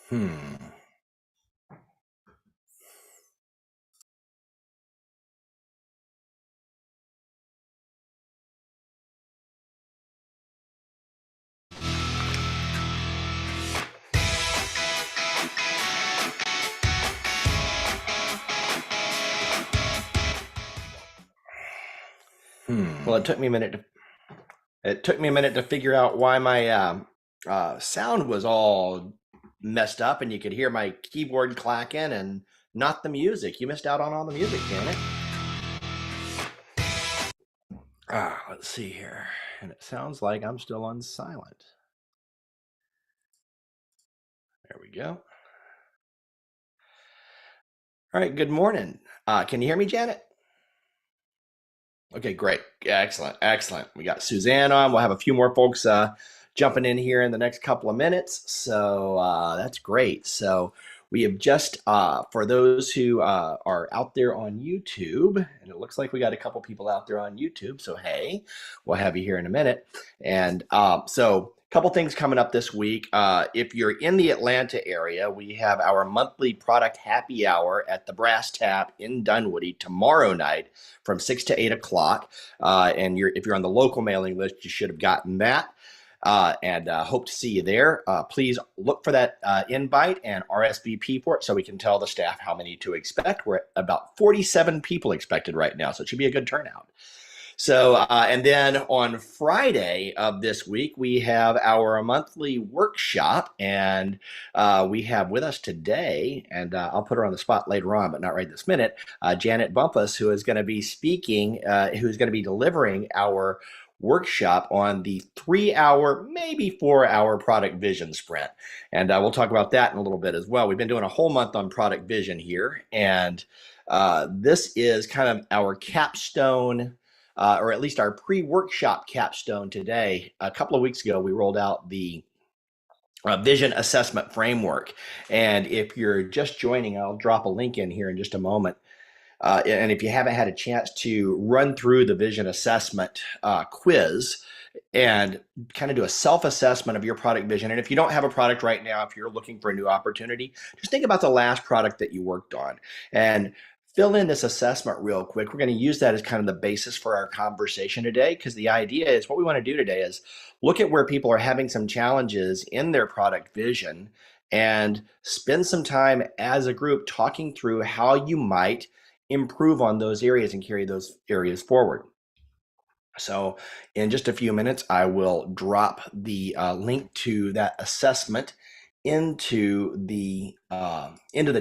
Hmm. Well, it took me a minute to figure out why my sound was all messed up, and you could hear my keyboard clacking and not the music. You missed out on all the music, Janet. Let's see here, and it sounds like I'm still on silent. There we go. All right. Good morning. Can you hear me, Janet? Okay, great. Yeah, excellent. Excellent. We got Suzanne on. We'll have a few more folks jumping in here in the next couple of minutes. So that's great. So we have just, for those who are out there on YouTube, and it looks like we got a couple people out there on YouTube. So, hey, we'll have you here in a minute. And so a couple things coming up this week. If you're in the Atlanta area, we have our monthly product happy hour at the Brass Tap in Dunwoody tomorrow night from 6 to 8 o'clock. And if you're on the local mailing list, you should have gotten that. And hope to see you there. Please look for that invite and RSVP for it so we can tell the staff how many to expect. We're at about 47 people expected right now, so it should be a good turnout. So, and then on Friday of this week, we have our monthly workshop, and we have with us today, and I'll put her on the spot later on, but not right this minute, Janet Bumpus, who is going to be speaking, who's going to be delivering our workshop on the 3-hour, maybe 4-hour product vision sprint. And we'll talk about that in a little bit as well. We've been doing a whole month on product vision here, and this is kind of our capstone, or at least our pre-workshop capstone today. A couple of weeks ago, we rolled out the vision assessment framework. And if you're just joining, I'll drop a link in here in just a moment. And if you haven't had a chance to run through the vision assessment quiz and kind of do a self-assessment of your product vision. And if you don't have a product right now, if you're looking for a new opportunity, just think about the last product that you worked on and fill in this assessment real quick. We're going to use that as kind of the basis for our conversation today, because the idea is what we want to do today is look at where people are having some challenges in their product vision and spend some time as a group talking through how you might improve on those areas and carry those areas forward. So in just a few minutes, I will drop the link to that assessment into the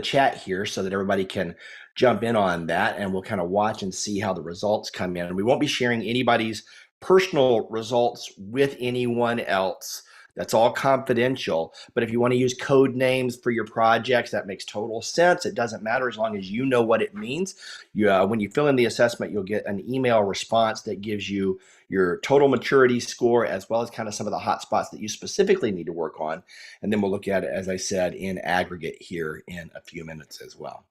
chat here so that everybody can jump in on that, and we'll kind of watch and see how the results come in. And we won't be sharing anybody's personal results with anyone else. That's all confidential. But if you want to use code names for your projects, that makes total sense. It doesn't matter as long as you know what it means. When you fill in the assessment, you'll get an email response that gives you your total maturity score, as well as kind of some of the hot spots that you specifically need to work on. And then we'll look at it, as I said, in aggregate here in a few minutes as well.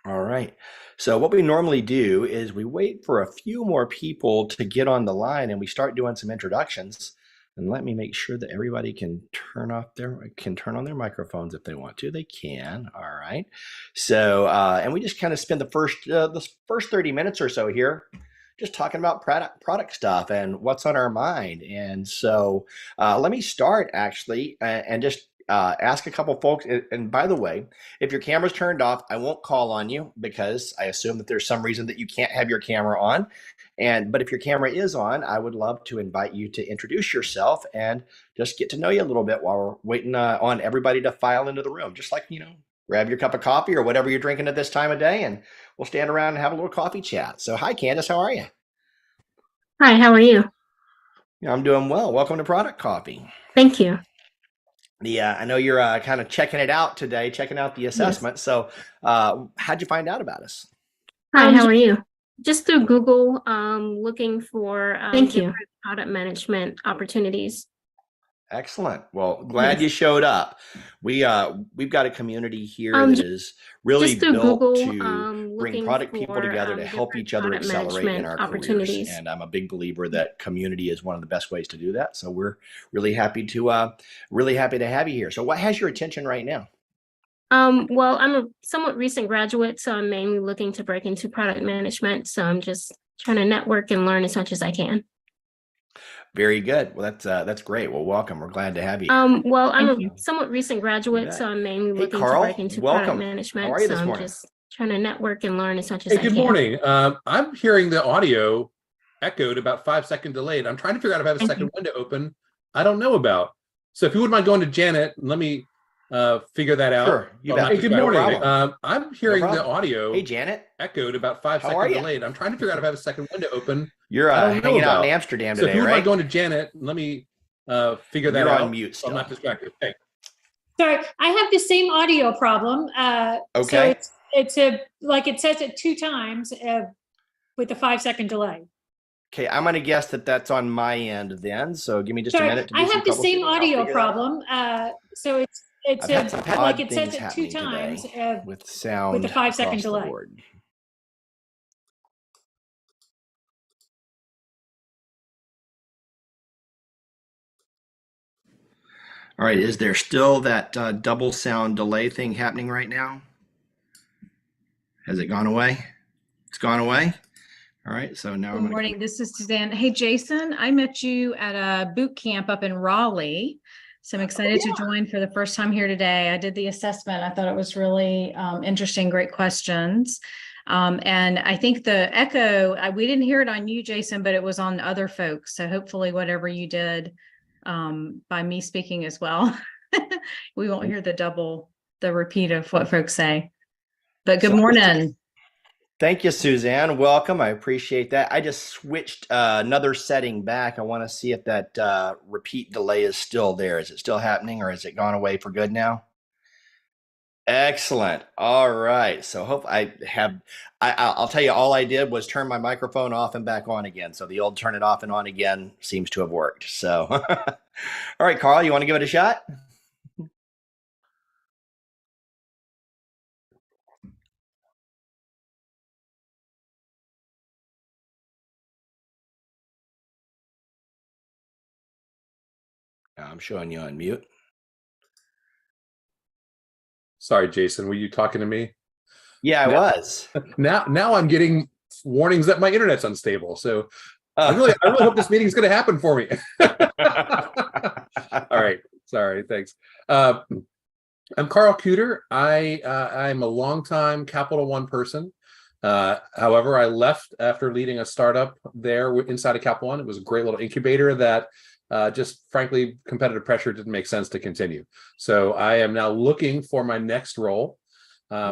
All right. So what we normally do is we wait for a few more people to get on the line, and we start doing some introductions. And let me make sure that everybody can turn on their microphones if they want to. They can. All right. So and we just kind of spend the first 30 minutes or so here just talking about product stuff and what's on our mind. And so let me start actually and just ask a couple folks. And by the way, if your camera's turned off, I won't call on you because I assume that there's some reason that you can't have your camera on. But if your camera is on, I would love to invite you to introduce yourself and just get to know you a little bit while we're waiting on everybody to file into the room. Just like, grab your cup of coffee or whatever you're drinking at this time of day, and we'll stand around and have a little coffee chat. So hi, Candace, how are you? Hi, how are you? I'm doing well. Welcome to Product Coffee. Thank you. I know you're kind of checking it out today, checking out the assessment. Yes. So how'd you find out about us? Hi, how are you? Just through Google, looking for Thank you. product management opportunities. Excellent. Well, glad you showed up. We've got a community here that is really just through built Google, to bring looking product people for together to help different each other product accelerate in management our careers. opportunities. And I'm a big believer that community is one of the best ways to do that. So we're really happy to have you here. So what has your attention right now? Well, I'm a somewhat recent graduate, so I'm mainly looking to break into product management. So I'm just trying to network and learn as much as I can. Very good. Well, that's great. Well, welcome. We're glad to have you here. Well, I'm Thank a you. somewhat recent You graduate, so bet. I'm mainly Hey, looking to break Carl, into product welcome. How management. are you So this I'm morning? just trying to network and learn as much as Hey, I good can. morning. I'm hearing the audio echoed about 5 second delayed. I'm trying to figure out if I have a Thank second you. window open. I don't know about. So if you wouldn't mind going to Janet, let me figure that out. Sure, you Hey, bet. good No morning. problem. I'm No hearing the problem. audio Hey, Janet, echoed about 5 how are second you? delayed. I'm trying to figure out if I have a second window open. You're I don't know hanging out in about. Amsterdam So if today, you wouldn't mind right? going to Janet, let me figure that You're on out. mute So I'm not still. distracted. Okay. Sorry, I have the same audio problem. So Okay. it's a like it says it 2 times with a 5 second delay. Okay, I'm gonna guess that that's on my end then. So give me just a Sorry, minute to I do some have the same troubleshooting and I'll audio figure that out. problem. So it's I've had some like odd it says things it two happening times today with with a sound 5 second across the delay. board. All right, is there still that double sound delay thing happening right now? Has it gone away? It's gone away? All right, so now I'm Good gonna morning. This is Suzanne. Hey, Jason, I met you at a boot camp up in Raleigh. So I'm excited to join for the first time here today. I did the assessment. I thought it was really interesting, great questions. And I think the echo, we didn't hear it on you, Jason, but it was on other folks. So hopefully whatever you did by me speaking as well, we won't hear the repeat of what folks say. But good So morning. thank you, Suzanne. Welcome. I appreciate that. I just switched another setting back. I want to see if that repeat delay is still there. Is it still happening or has it gone away for good now? Excellent. All right. So hope I'll tell you, all I did was turn my microphone off and back on again. So the old turn it off and on again seems to have worked. So, all right, Carl, you want to give it a shot? I'm showing you on mute. Sorry, Jason. Were you talking to me? Yeah, I was. Now I'm getting warnings that my internet's unstable. So I really hope this meeting is going to happen for me. All right. Sorry. Thanks. I'm Carl Cooter. I'm a longtime Capital One person. However, I left after leading a startup there inside of Capital One. It was a great little incubator that just frankly, competitive pressure didn't make sense to continue. So I am now looking for my next role.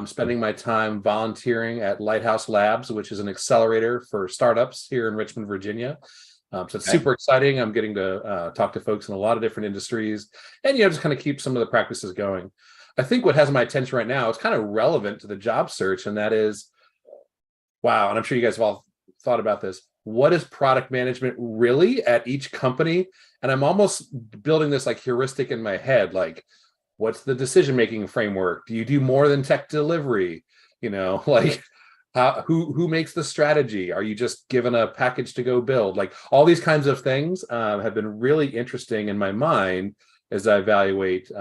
Spending my time volunteering at Lighthouse Labs, which is an accelerator for startups here in Richmond, Virginia. So it's super exciting. I'm getting to talk to folks in a lot of different industries and, just kind of keep some of the practices going. I think what has my attention right now is kind of relevant to the job search, and that is, wow, and I'm sure you guys have all thought about this. What is product management really at each company? And I'm almost building this like heuristic in my head, like, what's the decision-making framework? Do you do more than tech delivery? Like who makes the strategy? Are you just given a package to go build? Like all these kinds of things have been really interesting in my mind as I evaluate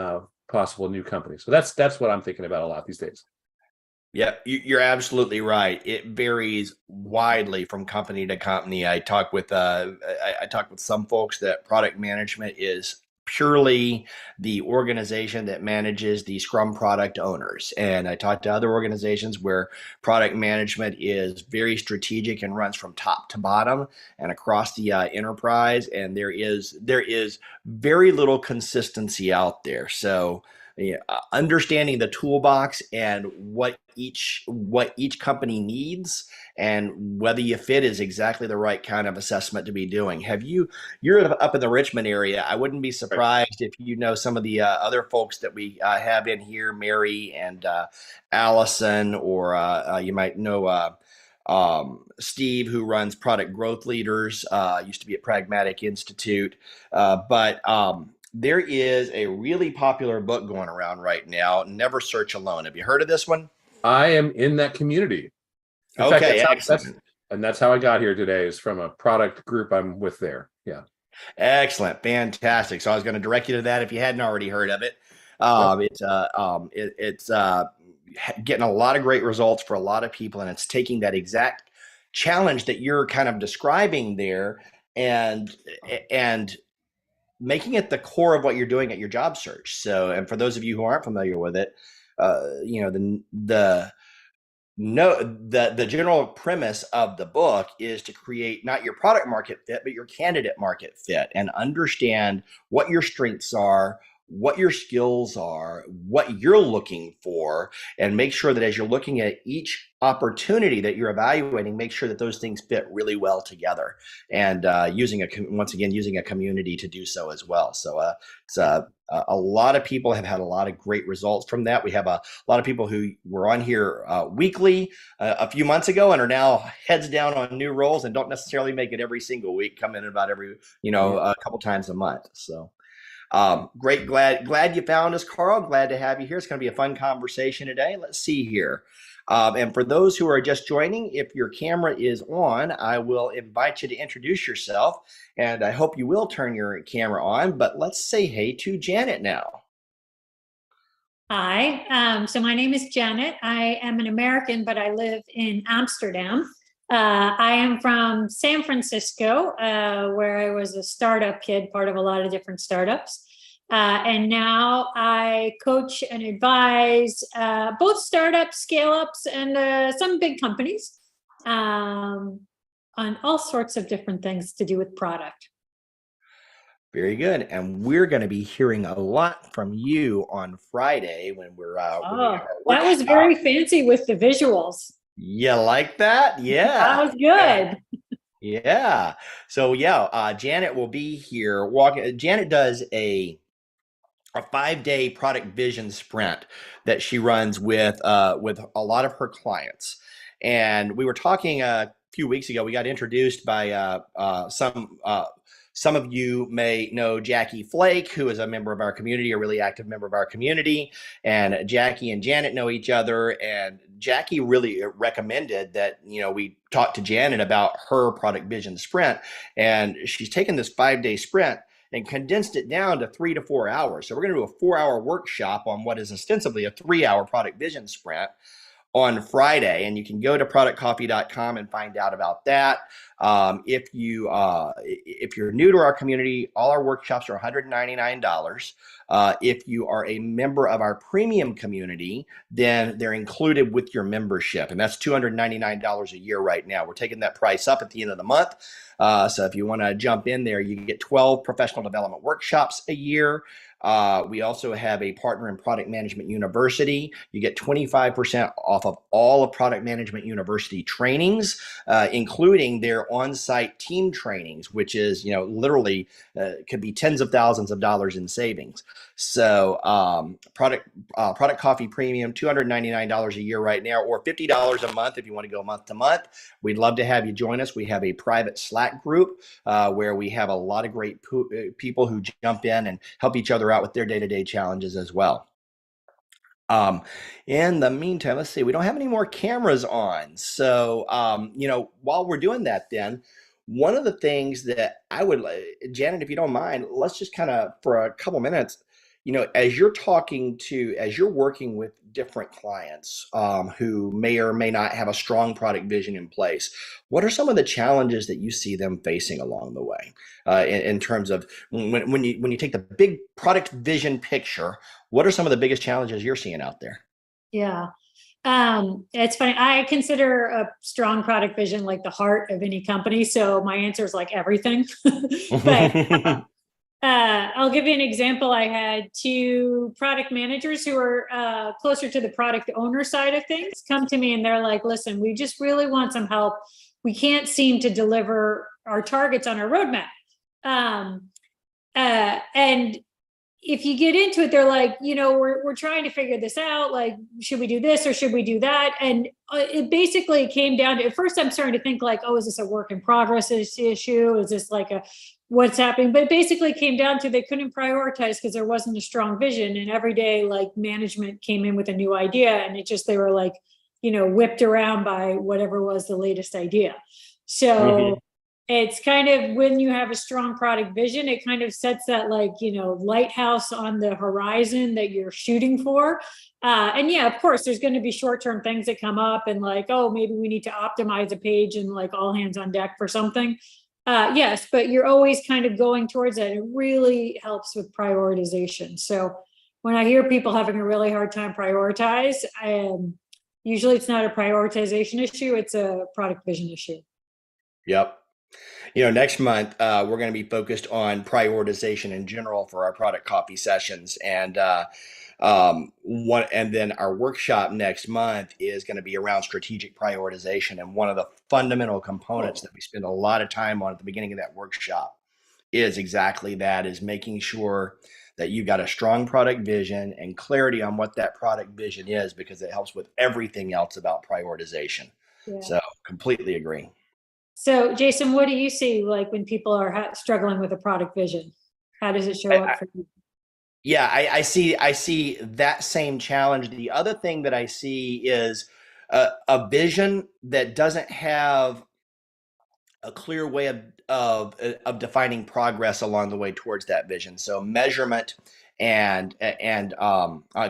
possible new companies. So that's what I'm thinking about a lot these days. Yeah, you're absolutely right. It varies widely from company to company. I talk with some folks that product management is purely the organization that manages the Scrum product owners, and I talk to other organizations where product management is very strategic and runs from top to bottom and across the enterprise. And there is very little consistency out there. So yeah, understanding the toolbox and what each company needs and whether you fit is exactly the right kind of assessment to be doing. You're up in the Richmond area. I wouldn't be surprised if you know some of the other folks that we have in here, Mary and Allison, or you might know Steve, who runs Product Growth Leaders, used to be at Pragmatic Institute. But there is a really popular book going around right now, Never Search Alone. Have you heard of this one? I am in that community. In fact, Okay, excellent. that's how I got here today, is from a product group I'm with there. Yeah. Excellent, fantastic. So I was going to direct you to that if you hadn't already heard of it. Yep. It's getting a lot of great results for a lot of people, and it's taking that exact challenge that you're kind of describing there, and and making it the core of what you're doing at your job search. So, and for those of you who aren't familiar with it, the no the general premise of the book is to create not your product market fit, but your candidate market fit, and understand what your strengths are, what your skills are, what you're looking for, and make sure that as you're looking at each opportunity that you're evaluating, make sure that those things fit really well together, and once again using a community to do so as well. So it's a lot of people have had a lot of great results from that. We have a lot of people who were on here weekly a few months ago and are now heads down on new roles and don't necessarily make it every single week, come in about every, a couple times a month. So great. Glad you found us, Carl. Glad to have you here. It's going to be a fun conversation today. Let's see here. And for those who are just joining, if your camera is on, I will invite you to introduce yourself, and I hope you will turn your camera on, but let's say hey to Janet now. Hi, so my name is Janet. I am an American, but I live in Amsterdam. I am from San Francisco, where I was a startup kid, part of a lot of different startups. And now I coach and advise both startups, scale-ups, and some big companies on all sorts of different things to do with product. Very good. And we're going to be hearing a lot from you on Friday when we're that was very fancy with the visuals. You like that? Yeah. That was good. Yeah. So Janet will be here. Janet does a 5-day product vision sprint that she runs with a lot of her clients. And we were talking a few weeks ago. We got introduced by some of you may know Jackie Flake, who is a member of our community, a really active member of our community. And Jackie and Janet know each other. And Jackie really recommended that, we talk to Janet about her product vision sprint. And she's taken this 5-day sprint and condensed it down to 3 to 4 hours. So we're going to do a 4-hour workshop on what is ostensibly a 3-hour product vision sprint on Friday, and you can go to productcoffee.com and find out about that. If you're new to our community, all our workshops are $199. If you are a member of our premium community, then they're included with your membership, and that's $299 a year right now. We're taking that price up at the end of the month. So if you want to jump in there, you can get 12 professional development workshops a year. We also have a partner in Product Management University. You get 25% off of all of Product Management University trainings, including their on-site team trainings, which is, literally could be tens of thousands of dollars in savings. So Product Coffee Premium, $299 a year right now, or $50 a month if you want to go month to month. We'd love to have you join us. We have a private Slack group where we have a lot of great people who jump in and help each other out with their day-to-day challenges as well. In the meantime, let's see, we don't have any more cameras on. So, while we're doing that, then one of the things that I would, Janet, if you don't mind, let's just kind of, for a couple minutes, as you're working with different clients who may or may not have a strong product vision in place, what are some of the challenges that you see them facing along the way in terms of when you take the big product vision picture, what are some of the biggest challenges you're seeing out there? Yeah. It's funny. I consider a strong product vision like the heart of any company. So my answer is like everything. But I'll give you an example. I had 2 product managers who are closer to the product owner side of things come to me and they're like, listen, we just really want some help. We can't seem to deliver our targets on our roadmap. And if you get into it, they're like, we're trying to figure this out. Like, should we do this or should we do that? And it basically came down to, at first I'm starting to think like, oh, is this a work in progress issue? Is this like what's happening? But it basically came down to they couldn't prioritize because there wasn't a strong vision. And every day, like, management came in with a new idea and they were like, whipped around by whatever was the latest idea. So Mhm. it's kind of, when you have a strong product vision, it kind of sets that lighthouse on the horizon that you're shooting for. And yeah, of course, there's going to be short-term things that come up, and oh, maybe we need to optimize a page and all hands on deck for something. Yes, but you're always kind of going towards that. It really helps with prioritization. So when I hear people having a really hard time prioritize, usually it's not a prioritization issue, it's a product vision issue. Yep. Next month, we're going to be focused on prioritization in general for our product copy sessions. And and then our workshop next month is going to be around strategic prioritization. And one of the fundamental components that we spend a lot of time on at the beginning of that workshop is exactly that, is making sure that you've got a strong product vision and clarity on what that product vision is, because it helps with everything else about prioritization. Yeah. So completely agree. So Jason, what do you see when people are struggling with a product vision? How does it show up for you? Yeah, I see that same challenge. The other thing that I see is a vision that doesn't have a clear way of defining progress along the way towards that vision. So measurement and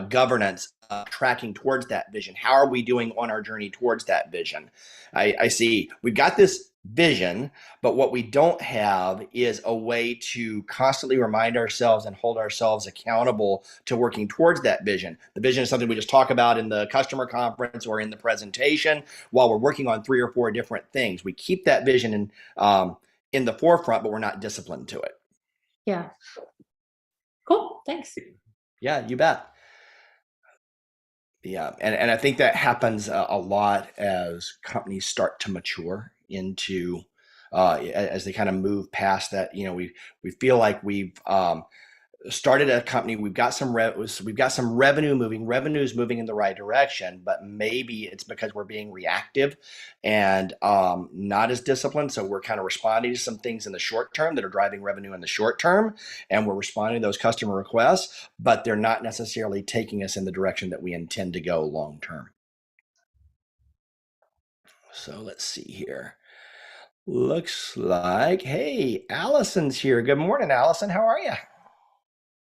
governance, tracking towards that vision. How are we doing on our journey towards that vision? I see we've got this vision, but what we don't have is a way to constantly remind ourselves and hold ourselves accountable to working towards that vision. The vision is something we just talk about in the customer conference or in the presentation while we're working on 3 or 4 different things. We keep that vision in the forefront, but we're not disciplined to it. Yeah. Cool. Thanks. Yeah, you bet. Yeah, and I think that happens a lot as companies start to mature into as they kind of move past that. We feel like we've started a company, we've got some revenue moving, revenue's moving in the right direction, but maybe it's because we're being reactive and not as disciplined. So we're kind of responding to some things in the short term that are driving revenue in the short term, and we're responding to those customer requests, but they're not necessarily taking us in the direction that we intend to go long term. So let's see here. Looks like, hey, Allison's here. Good morning, Allison. How are you?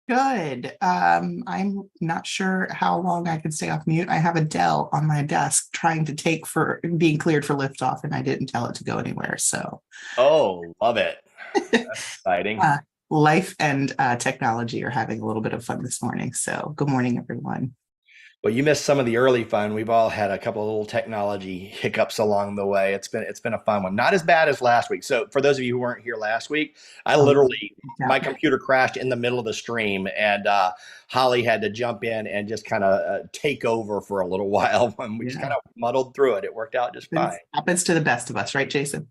Good. I'm not sure how long I can stay off mute. I have a Dell on my desk trying to take for being cleared for liftoff, and I didn't tell it to go anywhere. So, Love it. That's exciting. Life and technology are having a little bit of fun this morning. So, good morning, everyone. Well, you missed some of the early fun. We've all had a couple of little technology hiccups along the way. It's been a fun one. Not as bad as last week. So for those of you who weren't here last week, my computer crashed in the middle of the stream, and Holly had to jump in and just kind of take over for a little while when we just kind of muddled through it. It worked out just fine. Happens to the best of us, right, Jason?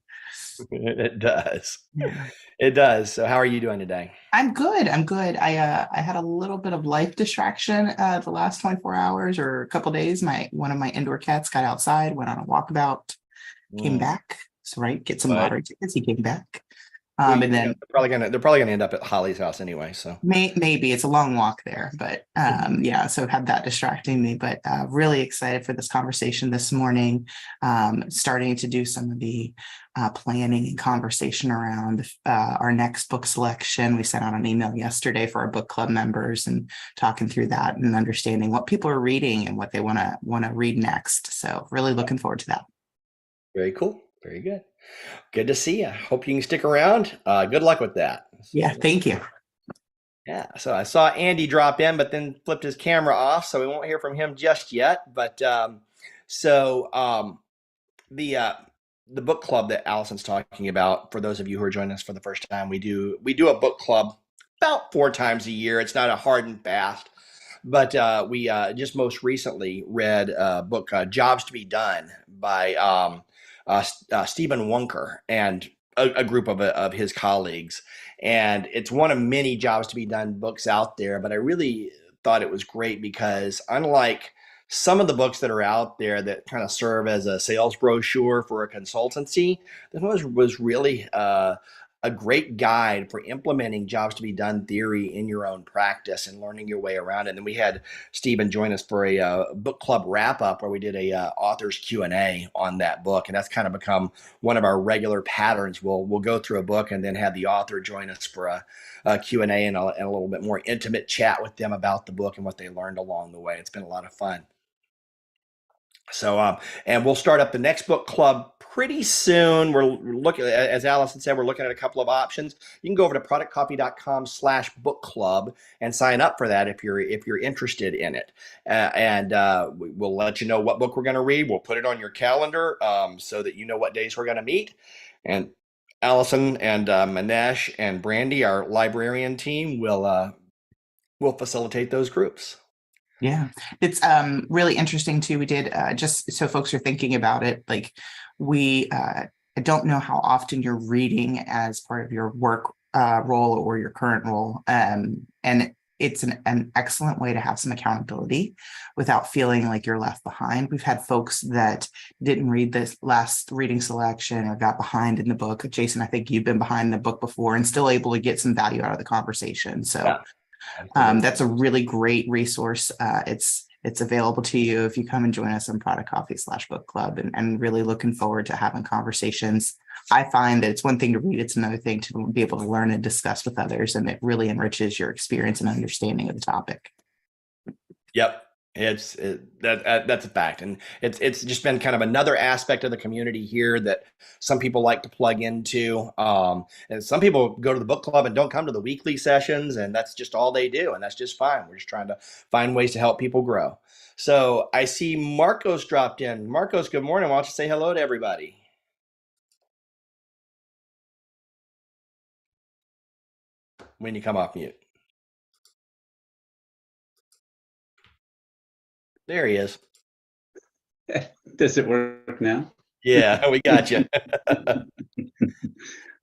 It does. Yeah. It does. So how are you doing today? I'm good. I had a little bit of life distraction the last 24 hours or a couple days. One of my indoor cats got outside, went on a walkabout, came back. So get some lottery tickets. He came back. And then they're probably gonna end up at Holly's house anyway. So maybe it's a long walk there, but so had that distracting me. But really excited for this conversation this morning. Starting to do some of the planning and conversation around our next book selection. We sent out an email yesterday for our book club members and talking through that and understanding what people are reading and what they want to read next. So really looking forward to that. Very cool. Very good. Good to see you. Hope you can stick around. Good luck with that. Yeah, thank you. Yeah, so I saw Andy drop in, but then flipped his camera off, so we won't hear from him just yet. But the book club that Allison's talking about, for those of you who are joining us for the first time, we do a book club about 4 times a year. It's not a hard and fast, but we just most recently read a book, Jobs to Be Done, by Stephen Wunker and a group of his colleagues. And it's one of many Jobs to Be Done books out there, but I really thought it was great because unlike some of the books that are out there that kind of serve as a sales brochure for a consultancy, this one was really a great guide for implementing jobs to be done theory in your own practice and learning your way around it. And then we had Stephen join us for a book club wrap up where we did a author's Q&A on that book. And that's kind of become one of our regular patterns. We'll go through a book and then have the author join us for a Q&A and a little bit more intimate chat with them about the book and what they learned along the way. It's been a lot of fun. So, and we'll start up the next book club pretty soon. We're looking, as Allison said, we're looking at a couple of options. You can go over to productcoffee.com/book club and sign up for that if you're interested in it. We'll let you know what book we're going to read. We'll put it on your calendar so that you know what days we're going to meet. And Allison and Manesh and Brandy, our librarian team, will facilitate those groups. Yeah, it's really interesting too. We did just so folks are thinking about it, like I don't know how often you're reading as part of your work role or your current role. And it's an excellent way to have some accountability without feeling like you're left behind. We've had folks that didn't read this last reading selection or got behind in the book. Jason, I think you've been behind the book before and still able to get some value out of the conversation. So yeah. That's a really great resource. It's available to you if you come and join us on Product Coffee/book club, and really looking forward to having conversations. I find that it's one thing to read, it's another thing to be able to learn and discuss with others, and it really enriches your experience and understanding of the topic. Yep. That's a fact. And it's just been kind of another aspect of the community here that some people like to plug into. And some people go to the book club and don't come to the weekly sessions, and that's just all they do. And that's just fine. We're just trying to find ways to help people grow. So I see Marcos dropped in. Marcos, good morning. Why don't you say hello to everybody? When you come off mute. There he is. Does it work now? Yeah, we got you.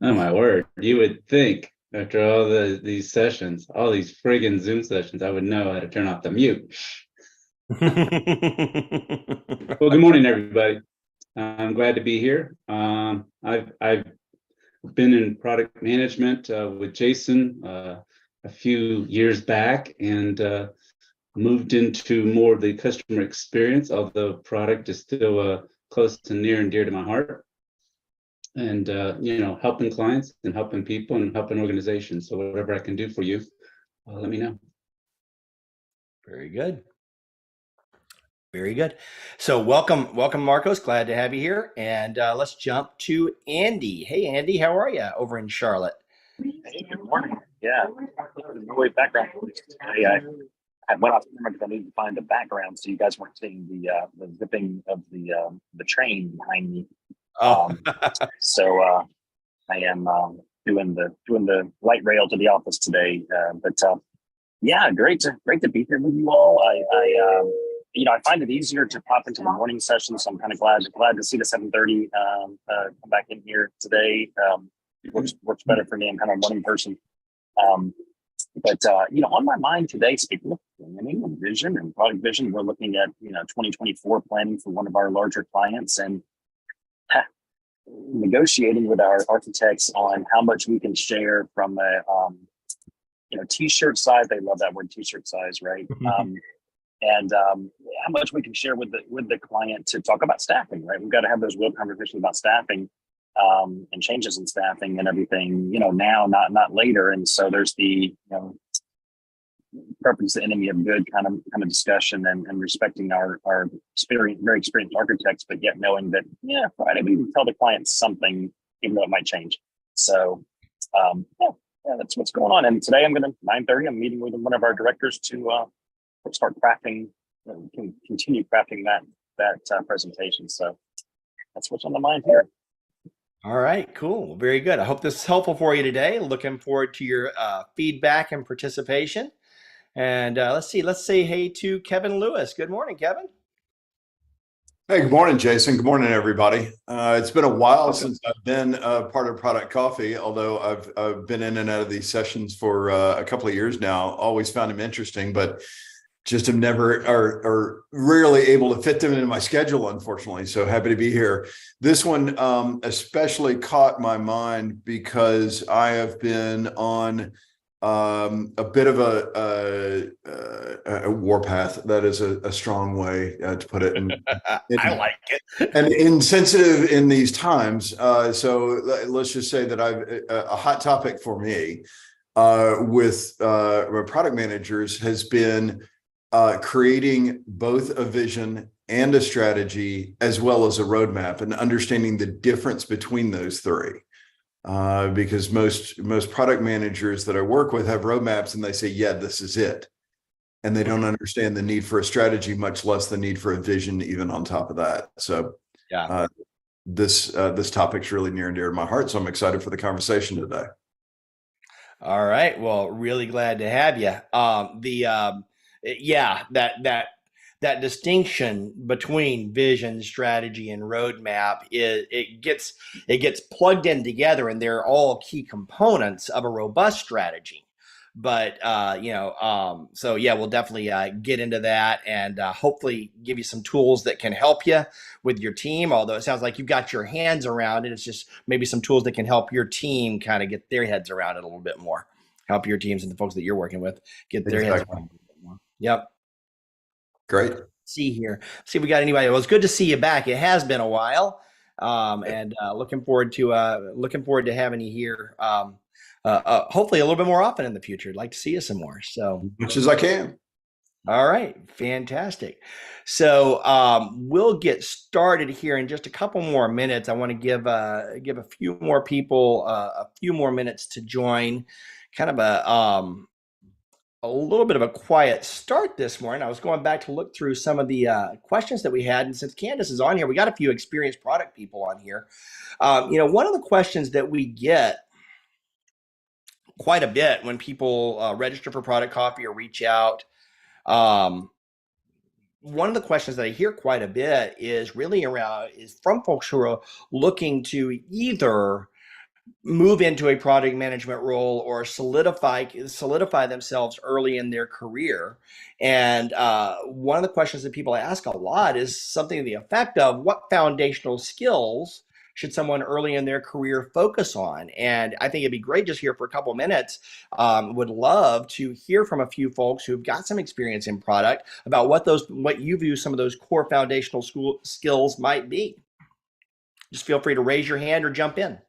Oh my word. You would think after all these sessions, all these friggin' Zoom sessions, I would know how to turn off the mute. Well, good morning, everybody. I'm glad to be here. I've been in product management with Jason a few years back, and moved into more of the customer experience, although product is still close to near and dear to my heart. And, helping clients and helping people and helping organizations. So whatever I can do for you, let me know. Very good. Very good. So welcome, Marcos. Glad to have you here. And let's jump to Andy. Hey, Andy, how are you over in Charlotte? Hey, good morning. Yeah, no way background. I went off camera because I needed to find the background, so you guys weren't seeing the zipping of the train behind me. So I am doing the light rail to the office today. Yeah, great to be here with you all. I find it easier to pop into the morning session, so I'm kind of glad to see the 7:30 come back in here today. It works better for me. I'm kind of a morning person. On my mind today, speaking of planning and vision and product vision, we're looking at 2024 planning for one of our larger clients and negotiating with our architects on how much we can share from a t-shirt size. They love that word, t-shirt size, right? And how much we can share with the client to talk about staffing, right? We've got to have those real conversations about staffing and changes in staffing and everything, now, not later. And so there's the preference the enemy of good kind of discussion and respecting our very experienced architects, but yet knowing that Friday we can tell the client something, even though it might change. So that's what's going on. And today I'm going to 9:30. I'm meeting with one of our directors to start crafting, continue crafting that presentation. So that's what's on the mind here. All right, cool. Very good. I hope this is helpful for you today. Looking forward to your feedback and participation. And let's say hey to Kevin Lewis. Good morning, Kevin. Hey, good morning, Jason. Good morning, everybody. It's been a while since I've been part of Product Coffee, although I've been in and out of these sessions for a couple of years now. Always found them interesting, but just am never or rarely able to fit them into my schedule, unfortunately. So happy to be here. This one especially caught my mind because I have been on a bit of a warpath. That is a strong way to put it. I like it. And insensitive in these times. So let's just say that a hot topic for me with my product managers has been creating both a vision and a strategy, as well as a roadmap, and understanding the difference between those three. Because most product managers that I work with have roadmaps and they say, yeah, this is it. And they don't understand the need for a strategy, much less the need for a vision, even on top of that. So yeah, this topic's really near and dear to my heart. So I'm excited for the conversation today. All right. Well, really glad to have you. Yeah, that distinction between vision, strategy, and roadmap it gets plugged in together, and they're all key components of a robust strategy. But so yeah, we'll definitely get into that, and hopefully give you some tools that can help you with your team. Although it sounds like you've got your hands around it, it's just maybe some tools that can help your team kind of get their heads around it a little bit more. Help your teams and the folks that you're working with get their heads around it a little bit more. Yep. Great. See here. See if we got anybody. Well, it's good to see you back. It has been a while, and looking forward to having you here. Hopefully a little bit more often in the future. I'd like to see you some more. So much as I can. All right, fantastic. So we'll get started here in just a couple more minutes. I want to give a few more people a few more minutes to join. Kind of a little bit of a quiet start this morning. I was going back to look through some of the questions that we had, and since Candace is on here, we got a few experienced product people on here. One of the questions that we get quite a bit when people register for Product Coffee or reach out. One of the questions that I hear quite a bit is from folks who are looking to either move into a product management role or solidify themselves early in their career. And one of the questions that people ask a lot is something to the effect of, what foundational skills should someone early in their career focus on? And I think it'd be great just here for a couple of minutes. Would love to hear from a few folks who've got some experience in product about what you view some of those core foundational skills might be. Just feel free to raise your hand or jump in.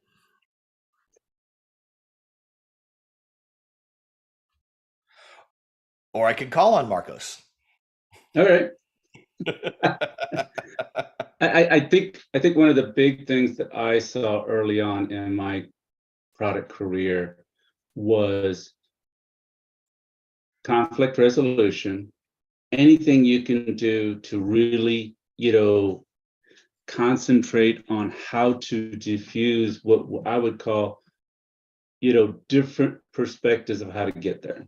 Or I could call on Marcos. All right. I think one of the big things that I saw early on in my product career was conflict resolution. Anything you can do to really, concentrate on how to diffuse what I would call, different perspectives of how to get there.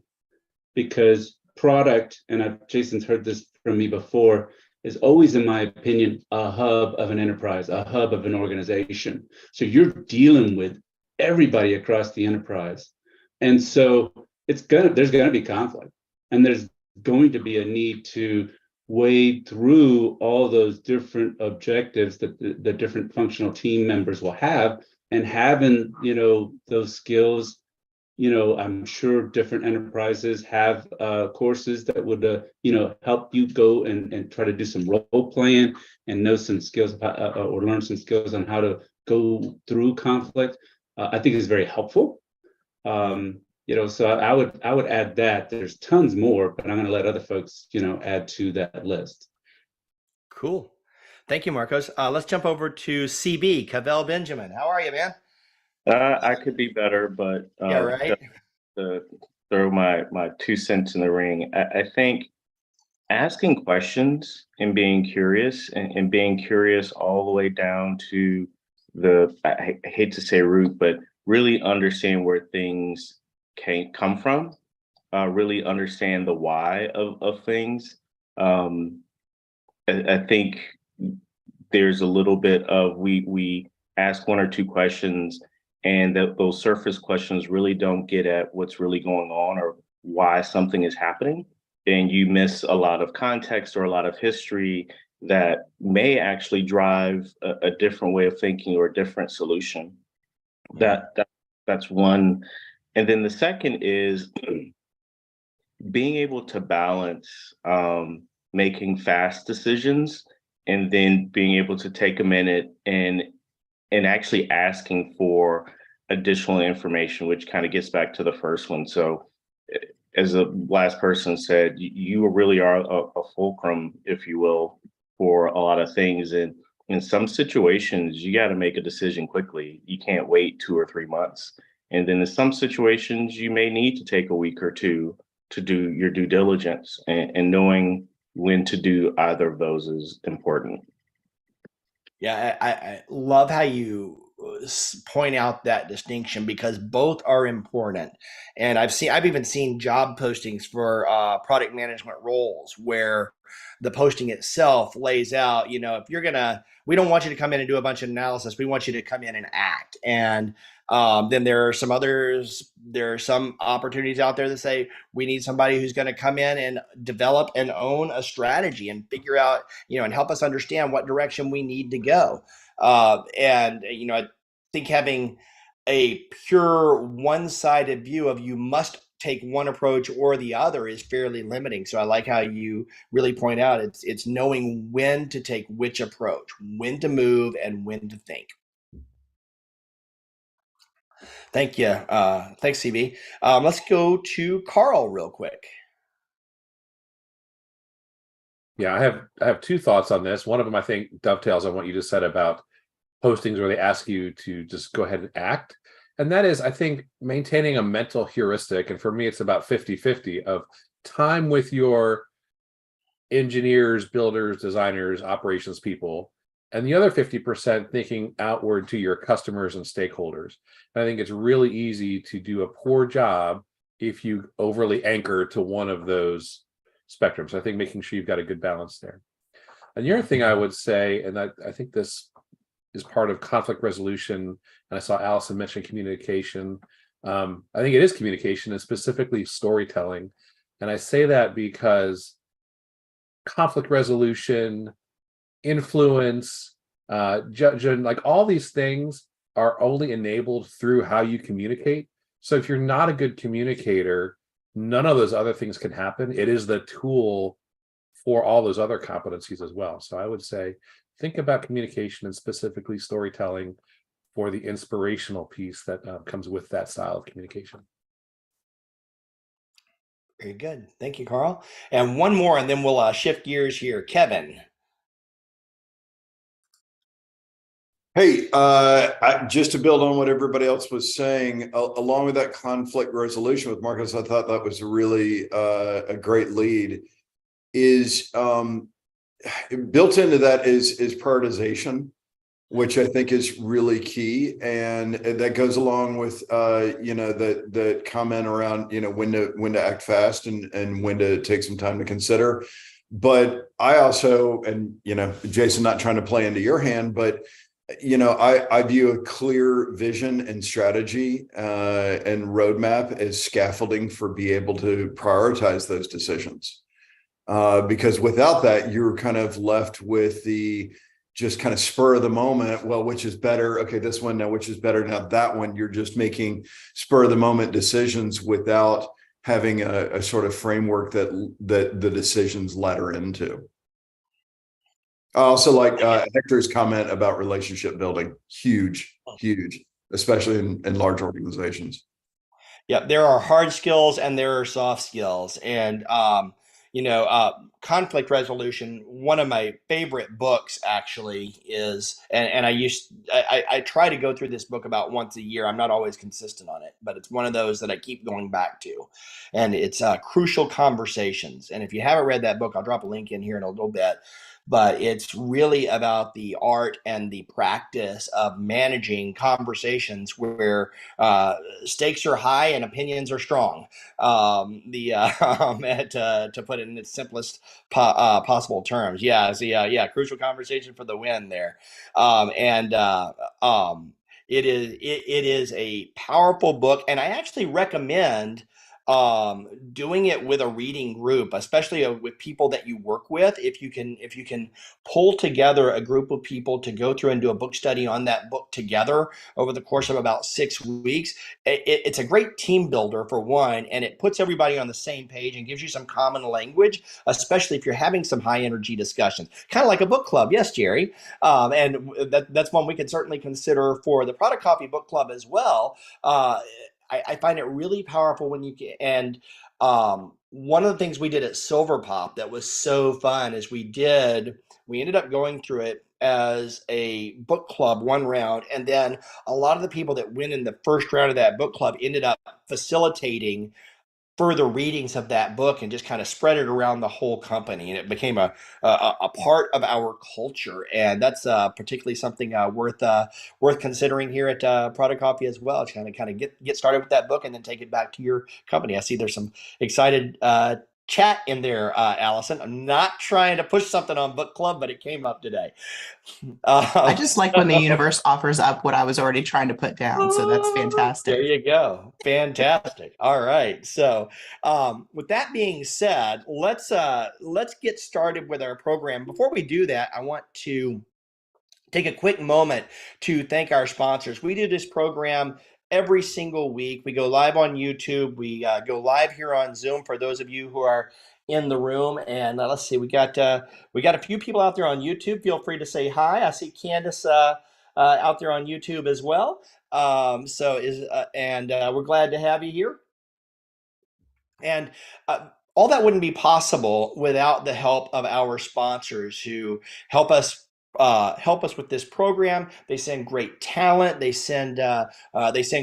Because product, and Jason's heard this from me before, is always, in my opinion, a hub of an enterprise, a hub of an organization. So you're dealing with everybody across the enterprise. And so there's gonna be conflict, and there's going to be a need to wade through all those different objectives that the different functional team members will have, and having, those skills. I'm sure different enterprises have courses that would, help you go and try to do some role playing and know some skills or learn some skills on how to go through conflict. I think is very helpful. So I would add that. There's tons more, but I'm going to let other folks, add to that list. Cool. Thank you, Marcos. Let's jump over to CB, Cavell Benjamin. How are you, man? I could be better, but yeah, right. To throw my 2 cents in the ring, I think asking questions and being curious and being curious all the way down to I hate to say root, but really understand where things can come from, really understand the why of things. I think there's a little bit of we ask 1 or 2 questions, and those surface questions really don't get at what's really going on or why something is happening. and you miss a lot of context or a lot of history that may actually drive a different way of thinking or a different solution. That's one. And then the second is being able to balance making fast decisions and then being able to take a minute and actually asking for additional information, which kind of gets back to the first one. So as the last person said, you really are a fulcrum, if you will, for a lot of things. And in some situations, you got to make a decision quickly. You can't wait 2 or 3 months. And then in some situations, you may need to take a week or two to do your due diligence, and knowing when to do either of those is important. Yeah, I love how you point out that distinction, because both are important. And I've even seen job postings for product management roles where the posting itself lays out, if we don't want you to come in and do a bunch of analysis. We want you to come in and act. And then there are some opportunities out there that say we need somebody who's going to come in and develop and own a strategy and figure out, and help us understand what direction we need to go. I think having a pure one-sided view of you must take one approach or the other is fairly limiting. So I like how you really point out it's knowing when to take which approach, when to move, and when to think. Thank you. Thanks, CB. Let's go to Carl real quick. Yeah, I have two thoughts on this. One of them, I think, dovetails on what you just said about postings where they ask you to just go ahead and act. And that is, I think, maintaining a mental heuristic. And for me, it's about 50-50 of time with your engineers, builders, designers, operations people, and the other 50% thinking outward to your customers and stakeholders. And I think it's really easy to do a poor job if you overly anchor to one of those spectrums. So I think making sure you've got a good balance there. And the other thing I would say, and I think this is part of conflict resolution, and I saw Allison mention communication. I think it is communication, and specifically storytelling. And I say that because conflict resolution, influence, judging, like all these things are only enabled through how you communicate. So if you're not a good communicator, none of those other things can happen. It is the tool for all those other competencies as well. So I would say, think about communication and specifically storytelling for the inspirational piece that comes with that style of communication. Very good. Thank you, Carl. And one more, and then we'll shift gears here. Kevin. Hey, just to build on what everybody else was saying, along with that conflict resolution with Marcus, I thought that was really a great lead. Is built into that is prioritization, which I think is really key, and that goes along with the comment around when to act fast and when to take some time to consider. But I also, and Jason, not trying to play into your hand, but I view a clear vision and strategy and roadmap as scaffolding for be able to prioritize those decisions. Because without that, you're kind of left with the just kind of spur of the moment. Well, which is better? Okay, this one now, which is better? Now that one. You're just making spur of the moment decisions without having a sort of framework that the decisions ladder into. I also like Hector's comment about relationship building. Huge, especially in large organizations. Yeah, there are hard skills and there are soft skills. And, conflict resolution, one of my favorite books actually is, and I try to go through this book about once a year. I'm not always consistent on it, but it's one of those that I keep going back to. And it's Crucial Conversations. And if you haven't read that book, I'll drop a link in here in a little bit. But it's really about the art and the practice of managing conversations where stakes are high and opinions are strong. To put it in its simplest possible terms. Crucial Conversation for the win there. It is a powerful book, and I actually recommend doing it with a reading group, especially with people that you work with, if you can pull together a group of people to go through and do a book study on that book together over the course of about 6 weeks, it's a great team builder for one, and it puts everybody on the same page and gives you some common language, especially if you're having some high energy discussions, kind of like a book club. Yes, Jerry. And that's one we can certainly consider for the Product Coffee Book Club as well. I find it really powerful when you can. And one of the things we did at Silver Pop that was so fun is we ended up going through it as a book club one round. And then a lot of the people that went in the first round of that book club ended up facilitating further readings of that book and just kind of spread it around the whole company, and it became a part of our culture. And that's particularly something worth considering here at Product Coffee as well. To kind of get started with that book and then take it back to your company. I see there's some excited chat in there, Allison. I'm not trying to push something on book club, but it came up today. I just like when the universe offers up what I was already trying to put down. So that's fantastic. There you go. Fantastic. All right. So with that being said, let's get started with our program. Before we do that, I want to take a quick moment to thank our sponsors. We do this program every single week. We go live on YouTube. We go live here on Zoom for those of you who are in the room. And let's see, we got a few people out there on YouTube. Feel free to say hi. I see Candace out there on YouTube as well. We're glad to have you here. And all that wouldn't be possible without the help of our sponsors who help us with this program. They send great talent. They send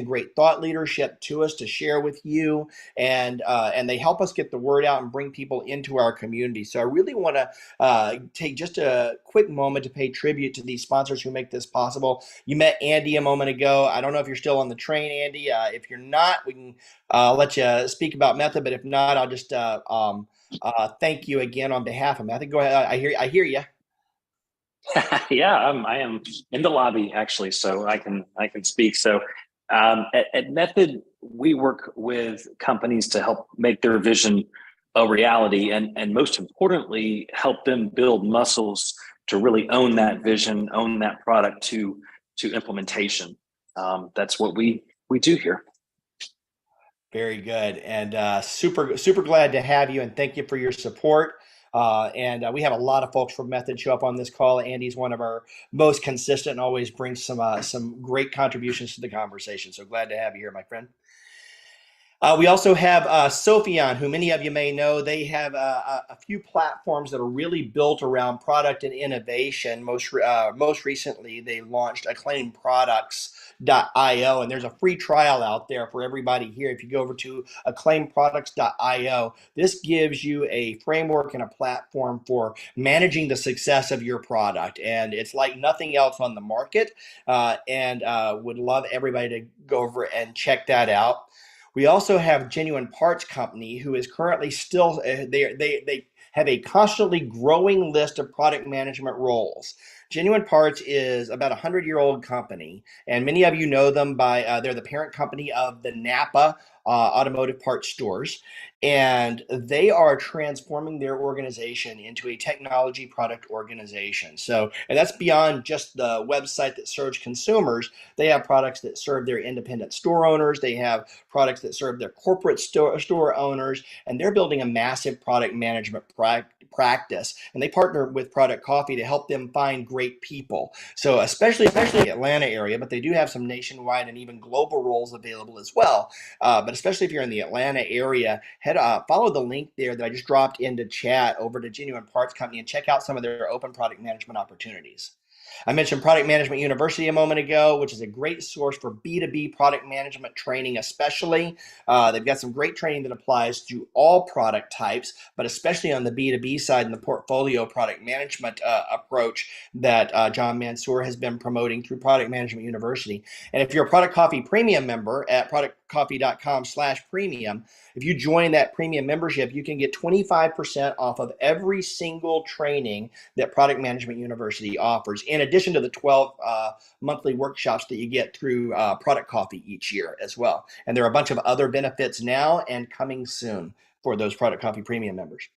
great thought leadership to us to share with you, and they help us get the word out and bring people into our community. So I really want to take just a quick moment to pay tribute to these sponsors who make this possible. You met Andy a moment ago. I don't know if you're still on the train, Andy. If you're not, we can let you speak about Method. But if not, I'll just thank you again on behalf of Method. Go ahead. I hear you. Yeah, I am in the lobby actually, so I can speak. So at Method, we work with companies to help make their vision a reality, and most importantly, help them build muscles to really own that vision, own that product to implementation. That's what we do here. Very good, and super glad to have you, and thank you for your support. We have a lot of folks from Method show up on this call. Andy's one of our most consistent and always brings some great contributions to the conversation. So glad to have you here, my friend. We also have Sophion, who many of you may know. They have a few platforms that are really built around product and innovation. Most recently, they launched acclaimedproducts.io, and there's a free trial out there for everybody here. If you go over to acclaimedproducts.io, this gives you a framework and a platform for managing the success of your product, and it's like nothing else on the market. Would love everybody to go over and check that out. We also have Genuine Parts Company, who is currently still, they have a constantly growing list of product management roles. Genuine Parts is about a 100-year-old company, and many of you know them by, they're the parent company of the Napa automotive parts stores, and they are transforming their organization into a technology product organization. So, and that's beyond just the website that serves consumers. They have products that serve their independent store owners. They have products that serve their corporate store owners, and they're building a massive product management practice. And they partner with Product Coffee to help them find great people. So especially the Atlanta area, but they do have some nationwide and even global roles available as well. But especially if you're in the Atlanta area, follow the link there that I just dropped into chat over to Genuine Parts Company and check out some of their open product management opportunities. I mentioned Product Management University a moment ago, which is a great source for B2B product management training, especially. They've got some great training that applies to all product types, but especially on the B2B side and the portfolio product management approach that John Mansour has been promoting through Product Management University. And if you're a Product Coffee Premium member at productcoffee.com/premium, if you join that premium membership, you can get 25% off of every single training that Product Management University offers, in addition to the 12 monthly workshops that you get through Product Coffee each year as well. And there are a bunch of other benefits now and coming soon for those Product Coffee Premium members.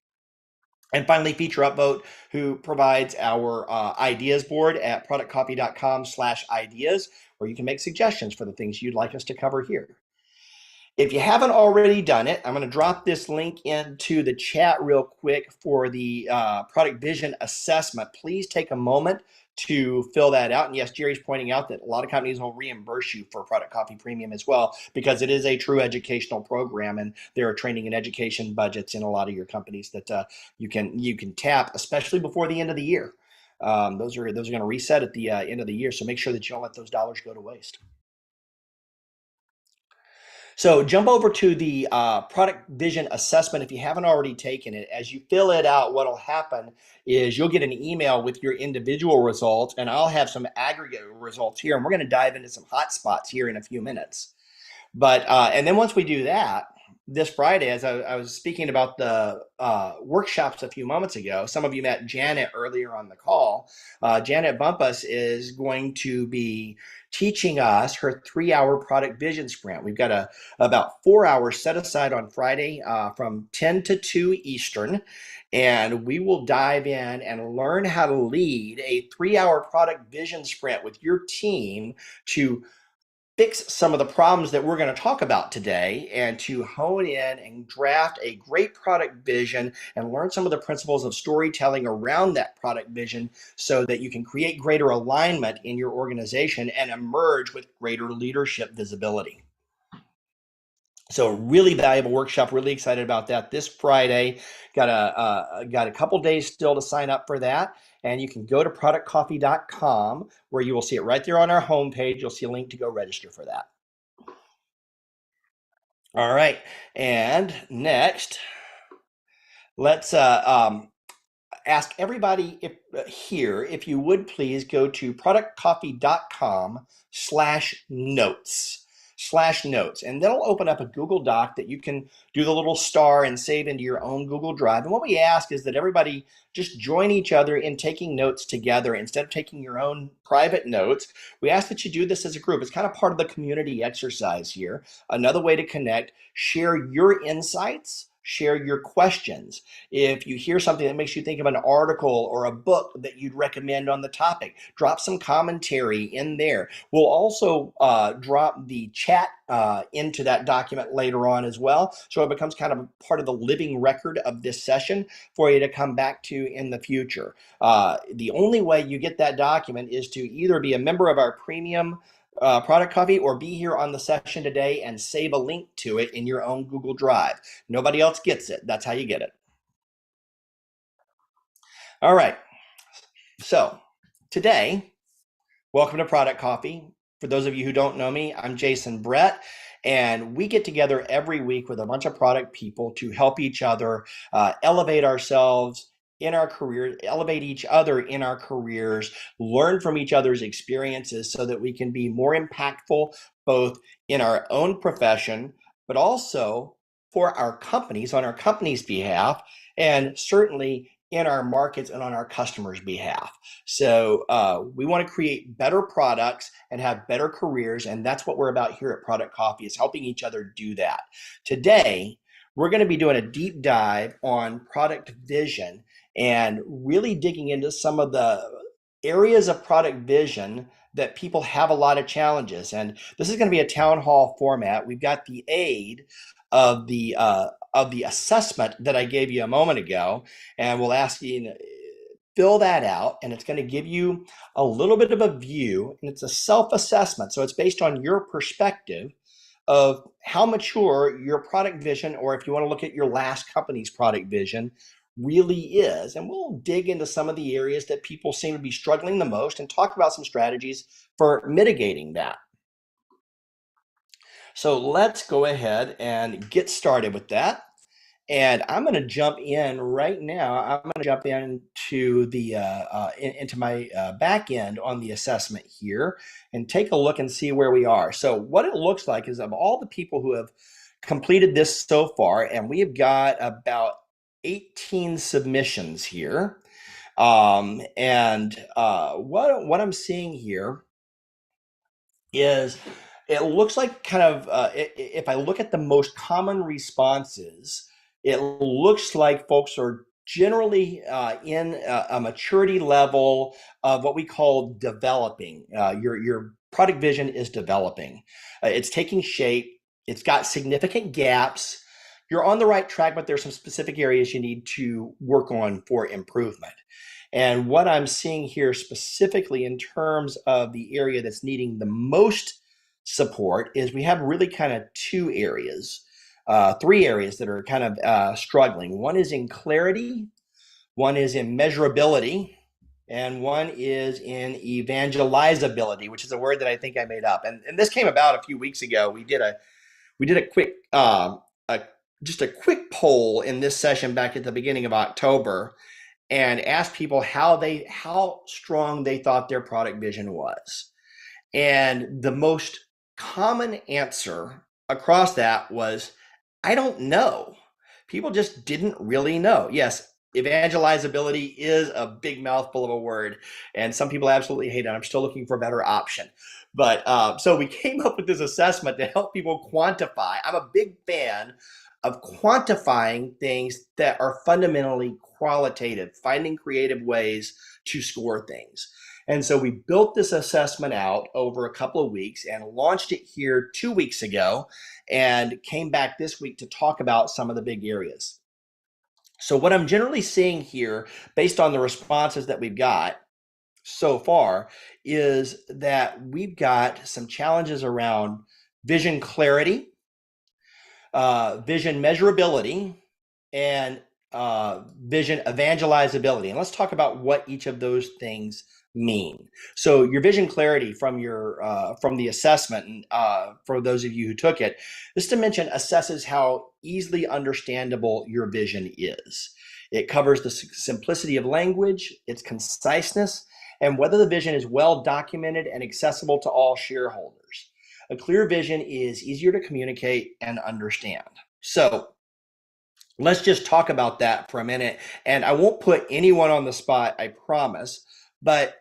And finally, Feature Upvote, who provides our ideas board at productcoffee.com/ideas, where you can make suggestions for the things you'd like us to cover here. If you haven't already done it, I'm going to drop this link into the chat real quick for the product vision assessment. Please take a moment to fill that out. And yes, Jerry's pointing out that a lot of companies will reimburse you for Product Coffee Premium as well, because it is a true educational program, and there are training and education budgets in a lot of your companies that you can tap, especially before the end of the year. Those are going to reset at the end of the year, so make sure that you don't let those dollars go to waste. So jump over to the product vision assessment if you haven't already taken it. As you fill it out, what'll happen is you'll get an email with your individual results, and I'll have some aggregate results here, and we're going to dive into some hot spots here in a few minutes. But and then once we do that, this Friday, as I was speaking about the workshops a few moments ago, some of you met Janet earlier on the call. Janet Bumpus is going to be teaching us her 3-hour product vision sprint. We've got about 4 hours set aside on Friday from 10 to 2 Eastern, and we will dive in and learn how to lead a 3-hour product vision sprint with your team to fix some of the problems that we're going to talk about today, and to hone in and draft a great product vision and learn some of the principles of storytelling around that product vision so that you can create greater alignment in your organization and emerge with greater leadership visibility. So really valuable workshop, really excited about that this Friday. Got a couple days still to sign up for that. And you can go to productcoffee.com, where you will see it right there on our homepage. You'll see a link to go register for that. All right, and next, let's ask everybody here, if you would please go to productcoffee.com/notes. And that'll open up a Google Doc that you can do the little star and save into your own Google Drive. And what we ask is that everybody just join each other in taking notes together instead of taking your own private notes. We ask that you do this as a group. It's kind of part of the community exercise here. Another way to connect, share your insights, share your questions. If you hear something that makes you think of an article or a book that you'd recommend on the topic, drop some commentary in there. We'll also drop the chat into that document later on as well, so it becomes kind of part of the living record of this session for you to come back to in the future. The only way you get that document is to either be a member of our premium Product Coffee, or be here on the session today and save a link to it in your own Google Drive. Nobody else gets it. That's how you get it. All right. So today, welcome to Product Coffee. For those of you who don't know me, I'm Jason Brett, and we get together every week with a bunch of product people to help each other elevate ourselves in our career, elevate each other in our careers, learn from each other's experiences so that we can be more impactful both in our own profession, but also for our companies, on our company's behalf, and certainly in our markets and on our customers' behalf. So we want to create better products and have better careers, and that's what we're about here at Product Coffee, is helping each other do that. Today, we're going to be doing a deep dive on product vision and really digging into some of the areas of product vision that people have a lot of challenges. And this is going to be a town hall format. We've got the aid of the assessment that I gave you a moment ago, and we'll ask you to fill that out, and it's going to give you a little bit of a view, and it's a self-assessment. So it's based on your perspective of how mature your product vision, or if you want to look at your last company's product vision, really is. And we'll dig into some of the areas that people seem to be struggling the most and talk about some strategies for mitigating that. So let's go ahead and get started with that. And I'm going to jump in right now. I'm going to jump into the into my back end on the assessment here and take a look and see where we are. So what it looks like is, of all the people who have completed this so far, and we have got about 18 submissions here. What I'm seeing here is it looks like kind of if I look at the most common responses, it looks like folks are generally in a maturity level of what we call developing. Your product vision is developing. It's taking shape. It's got significant gaps. You're on the right track, but there's some specific areas you need to work on for improvement. And what I'm seeing here specifically in terms of the area that's needing the most support is we have really kind of three areas that are kind of struggling. One is in clarity, one is in measurability, and one is in evangelizability, which is a word that I think I made up. And this came about a few weeks ago. We did a quick just a quick poll in this session back at the beginning of October, and asked people how strong they thought their product vision was. And the most common answer across that was, I don't know. People just didn't really know. Yes, evangelizability is a big mouthful of a word, and some people absolutely hate it. I'm still looking for a better option. But so we came up with this assessment to help people quantify. I'm a big fan of quantifying things that are fundamentally qualitative, finding creative ways to score things. And so we built this assessment out over a couple of weeks and launched it here 2 weeks ago, and came back this week to talk about some of the big areas. So what I'm generally seeing here, based on the responses that we've got so far, is that we've got some challenges around vision clarity, vision measurability, and vision evangelizability. And let's talk about what each of those things mean. So your vision clarity from the assessment, and for those of you who took it, this dimension assesses how easily understandable your vision is. It covers the simplicity of language, its conciseness, and whether the vision is well documented and accessible to all shareholders. A clear vision is easier to communicate and understand. So let's just talk about that for a minute. And I won't put anyone on the spot, I promise. But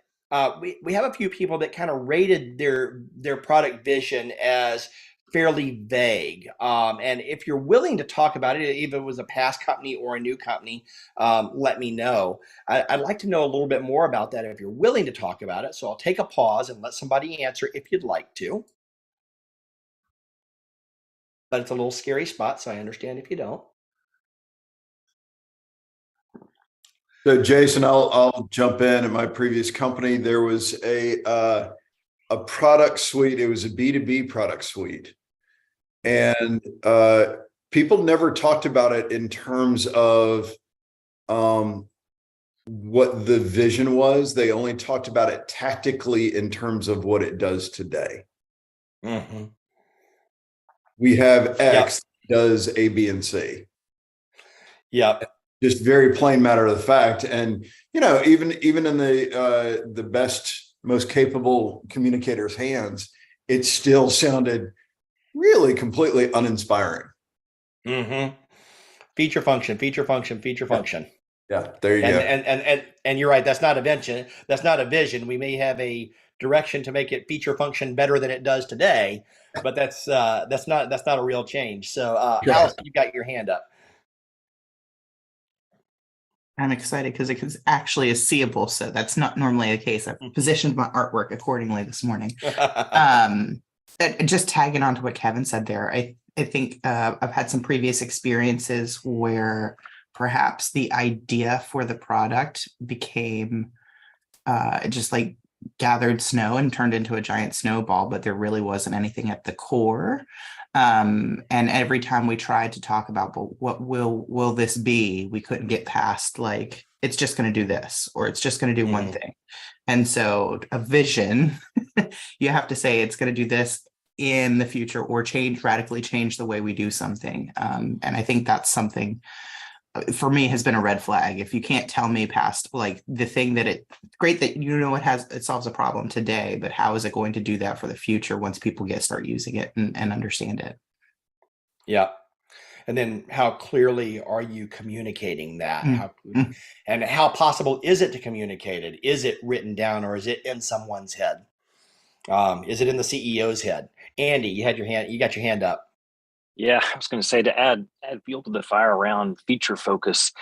we have a few people that kind of rated their product vision as fairly vague. And if you're willing to talk about it, even if it was a past company or a new company, let me know. I'd like to know a little bit more about that if you're willing to talk about it. So I'll take a pause and let somebody answer if you'd like to. But it's a little scary spot, so I understand if you don't. So Jason, I'll jump in. At my previous company, there was a product suite. It was a B2B product suite, and people never talked about it in terms of what the vision was. They only talked about it tactically in terms of what it does today. Mm-hmm. We have X does A, B, and C. Yep. Just very plain matter of the fact. And, even in the best, most capable communicators' hands, it still sounded really completely uninspiring. Mm-hmm. Feature function, feature function, feature function. Yeah, there you go. And you're right. That's not a vision. That's not a vision. We may have a direction to make it feature function better than it does today, but that's not a real change. So, Alice, you got your hand up. I'm excited because it actually is seeable, so that's not normally the case. I've positioned my artwork accordingly this morning. Just tagging on to what Kevin said there, I think I've had some previous experiences where perhaps the idea for the product became just like gathered snow and turned into a giant snowball, but there really wasn't anything at the core. And every time we tried to talk about, but what will this be, we couldn't get past like, it's just going to do this, or it's just going to do one thing. And so a vision, you have to say it's going to do this in the future, or radically change the way we do something. And I think that's something for me has been a red flag. If you can't tell me past like the thing that it's great that it solves a problem today, but how is it going to do that for the future once people start using it and understand it? Yeah. And then how clearly are you communicating that? Mm. And how possible is it to communicate it? Is it written down, or is it in someone's head? Is it in the CEO's head? Andy, you got your hand up. Yeah, I was going to say, to add fuel to the fire around feature focus.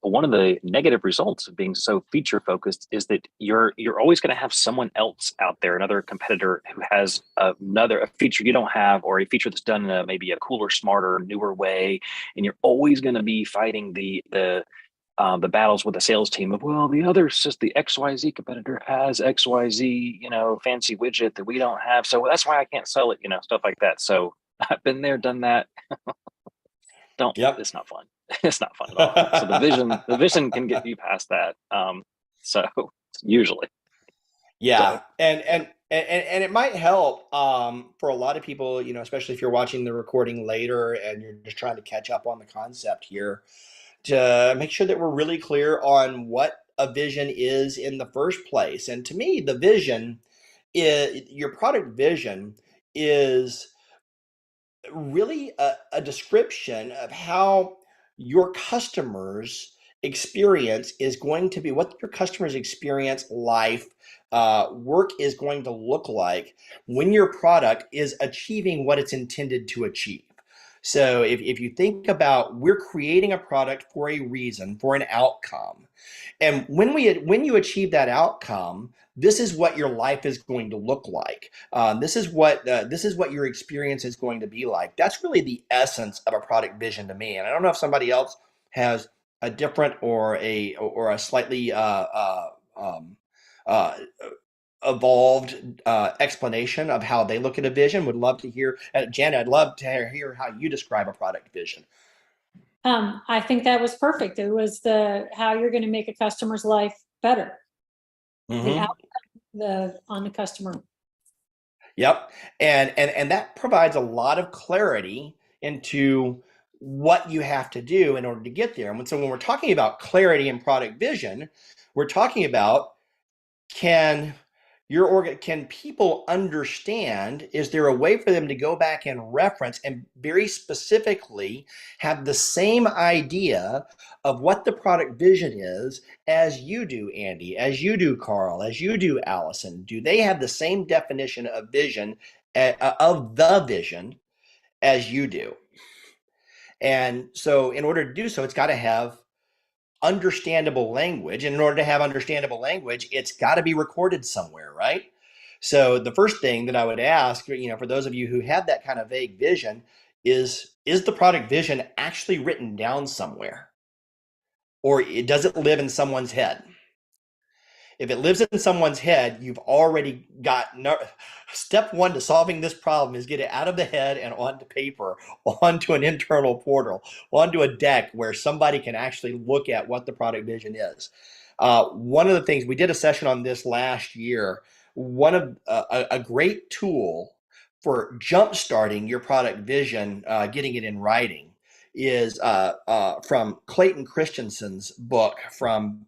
One of the negative results of being so feature focused is that you're always going to have someone else out there, another competitor who has a feature you don't have, or a feature that's done in maybe a cooler, smarter, newer way, and you're always going to be fighting the battles with the sales team of, well, the other the XYZ competitor has XYZ, fancy widget that we don't have, so that's why I can't sell it, stuff like that. So I've been there, done that. Yep. It's not fun. It's not fun at all. So the vision can get you past that. So usually. Yeah. So. And it might help for a lot of people, especially if you're watching the recording later and you're just trying to catch up on the concept here, to make sure that we're really clear on what a vision is in the first place. And to me, the vision your product vision is really a description of how your customers experience is going to be, what your customers experience life work is going to look like when your product is achieving what it's intended to achieve. So if you think about, we're creating a product for a reason, for an outcome, and when you achieve that outcome, this is what your life is going to look like. This is what your experience is going to be like. That's really the essence of a product vision to me. And I don't know if somebody else has a different or a slightly uh, evolved explanation of how they look at a vision. Would love to hear, Janet. I'd love to hear how you describe a product vision. I think that was perfect. It was how you're going to make a customer's life better. Mm-hmm. The outcome on the customer. Yep. And that provides a lot of clarity into what you have to do in order to get there. And so when we're talking about clarity and product vision, we're talking about, can people understand, is there a way for them to go back and reference and very specifically have the same idea of what the product vision is as you do, Andy, as you do, Carl, as you do, Allison? Do they have the same definition of vision, of the vision, as you do? And so in order to do so, it's got to have understandable language. And in order to have understandable language, it's got to be recorded somewhere, right? So the first thing that I would ask, for those of you who have that kind of vague vision, is the product vision actually written down somewhere? Or does it live in someone's head? If it lives in someone's head, you've already got step one to solving this problem is get it out of the head and onto paper, onto an internal portal, onto a deck where somebody can actually look at what the product vision is. One of the things, we did a session on this last year. One of a great tool for jump starting your product vision, getting it in writing, is from Clayton Christensen's book, from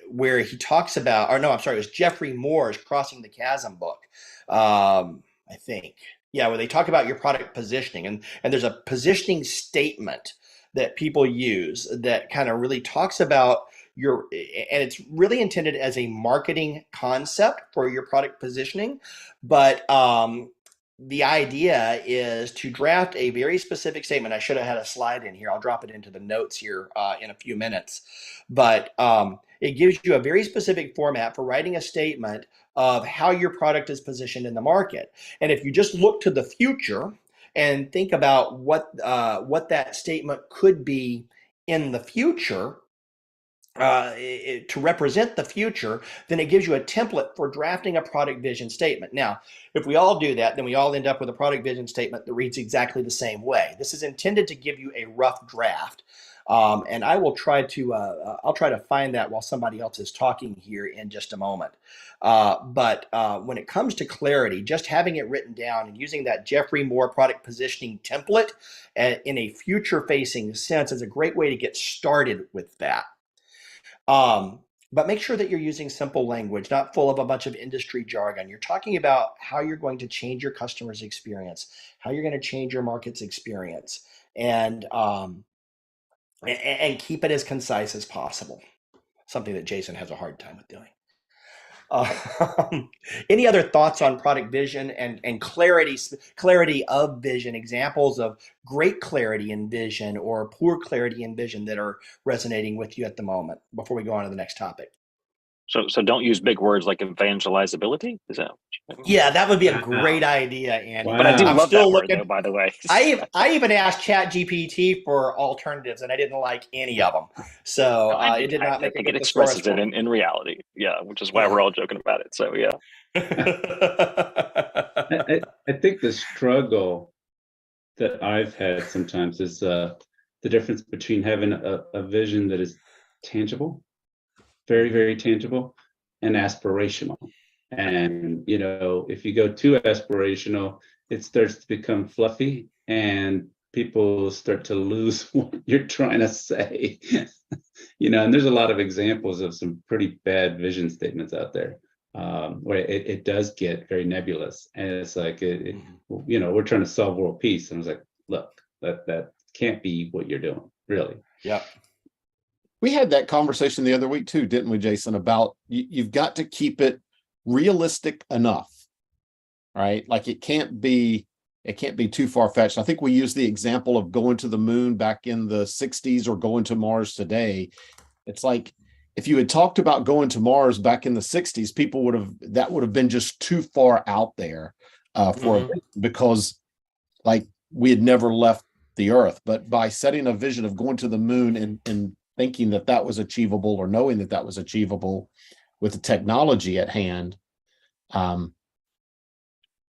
where he talks about, or no, I'm sorry, it was Jeffrey Moore's Crossing the Chasm book, I think. Yeah, where they talk about your product positioning, and there's a positioning statement that people use that kind of really talks about and it's really intended as a marketing concept for your product positioning, but the idea is to draft a very specific statement. I should have had a slide in here. I'll drop it into the notes here in a few minutes. But it gives you a very specific format for writing a statement of how your product is positioned in the market. And if you just look to the future and think about what that statement could be in the future, to represent the future, then it gives you a template for drafting a product vision statement. Now, if we all do that, then we all end up with a product vision statement that reads exactly the same way. This is intended to give you a rough draft. And I will try to I'll try to find that while somebody else is talking here in just a moment. But when it comes to clarity, just having it written down and using that Jeffrey Moore product positioning template in a future facing sense is a great way to get started with that. but make sure that you're using simple language, not full of a bunch of industry jargon. You're talking about how you're going to change your customer's experience, how you're going to change your market's experience, and keep it as concise as possible. Something that Jason has a hard time with doing. Any other thoughts on product vision and clarity of vision, examples of great clarity in vision or poor clarity in vision that are resonating with you at the moment before we go on to the next topic? So don't use big words like evangelizability. Is that? Yeah, that would be a great idea, Andy. But I do Wow. love that word, though, by the way. I even asked ChatGPT for alternatives, and I didn't like any of them. So it did not make I think a it good expresses thesaurus it in reality. Yeah, which is why we're all joking about it. So yeah. I think the struggle that I've had sometimes is the difference between having a vision that is tangible, very, very tangible, and aspirational. And, you know, if you go too aspirational, it starts to become fluffy and people start to lose what you're trying to say. You know, and there's a lot of examples of some pretty bad vision statements out there, where it does get very nebulous. And it's like, you know, we're trying to solve world peace. And I was like, look, that can't be what you're doing, really. Yep. We had that conversation the other week too, didn't we, Jason, about you've got to keep it realistic enough, right? Like it can't be too far-fetched. I think we used the example of going to the moon back in the 60s or going to Mars today. It's like if you had talked about going to Mars back in the 60s, people would have been just too far out there because like we had never left the Earth. But by setting a vision of going to the moon and thinking that was achievable, or knowing that was achievable with the technology at hand,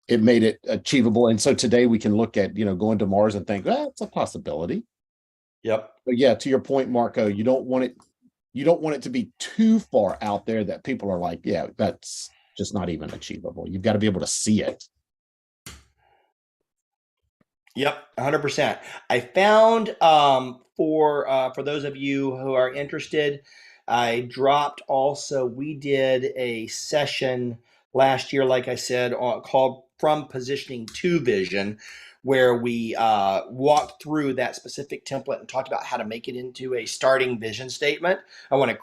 it made it achievable. And so today we can look at, you know, going to Mars and think, well, it's a possibility. Yep. But yeah, to your point, Marco, you don't want it to be too far out there that people are like, yeah, that's just not even achievable. You've got to be able to see it. Yep, 100%. I found for those of you who are interested, I dropped also, we did a session last year, like I said, called From Positioning to Vision, where we walked through that specific template and talked about how to make it into a starting vision statement. I want to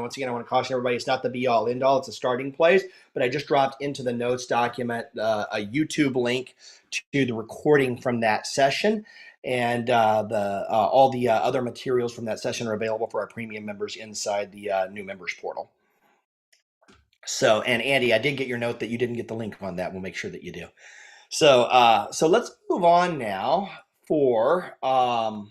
once again, I want to caution everybody, it's not the be all end all, it's a starting place, but I just dropped into the notes document a YouTube link to the recording from that session, and all the other materials from that session are available for our premium members inside the new members portal. So, and Andy, I did get your note that you didn't get the link on that. We'll make sure that you do. So, so let's move on now for a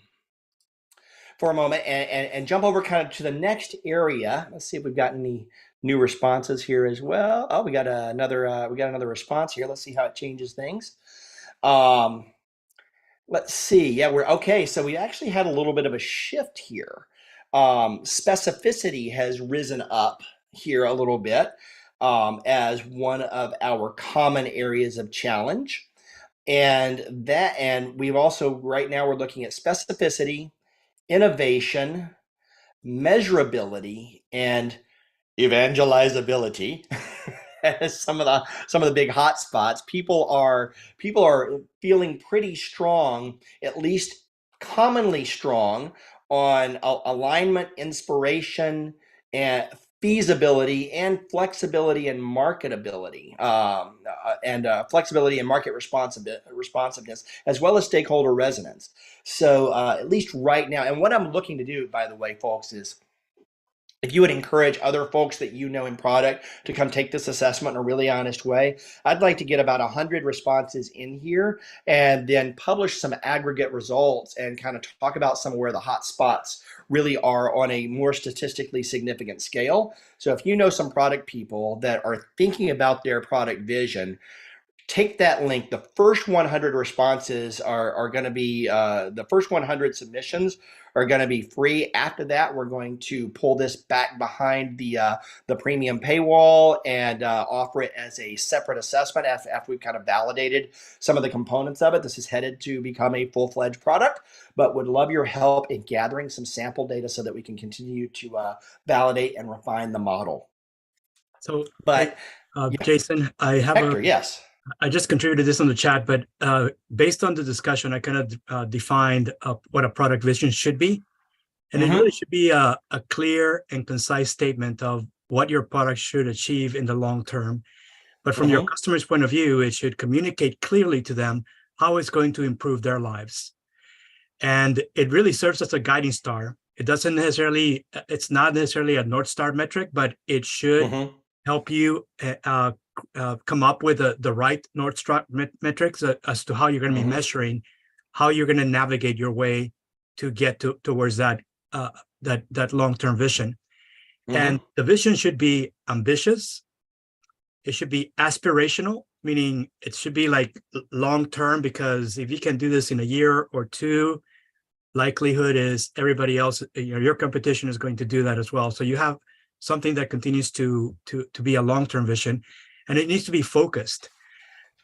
moment and jump over kind of to the next area. Let's see if we've got any new responses here as well. Oh, we got another response here. Let's see how it changes things. Let's see. Yeah, we're okay. So we actually had a little bit of a shift here. Specificity has risen up here a little bit as one of our common areas of challenge. And we've also, right now, we're looking at specificity, innovation, measurability, and evangelizability as some of the big hot spots. People are feeling pretty strong, at least commonly strong, on alignment, inspiration, and feasibility, and flexibility and marketability, and flexibility and market responsiveness, as well as stakeholder resonance. So at least right now, and what I'm looking to do, by the way, folks, is if you would encourage other folks that you know in product to come take this assessment in a really honest way, I'd like to get about 100 responses in here and then publish some aggregate results and kind of talk about some of where the hot spots really are on a more statistically significant scale. So if you know some product people that are thinking about their product vision, take that link. The first 100 responses are going to be the first 100 submissions are going to be free. After that, we're going to pull this back behind the premium paywall and offer it as a separate assessment after we've kind of validated some of the components of it. This is headed to become a full-fledged product, but would love your help in gathering some sample data so that we can continue to validate and refine the model. So, But yeah. Jason, Hector, yes. I just contributed this on the chat, but based on the discussion, I kind of defined what a product vision should be. And it really should be a clear and concise statement of what your product should achieve in the long term. But from your customer's point of view, it should communicate clearly to them how it's going to improve their lives. And it really serves as a guiding star. It's not necessarily a North Star metric, but it should help you come up with the right North Star metrics as to how you're going to be measuring, how you're going to navigate your way to get towards that long-term vision. And the vision should be ambitious. It should be aspirational, meaning it should be like long-term, because if you can do this in a year or two, likelihood is everybody else, your competition is going to do that as well. So you have something that continues to be a long-term vision, and it needs to be focused.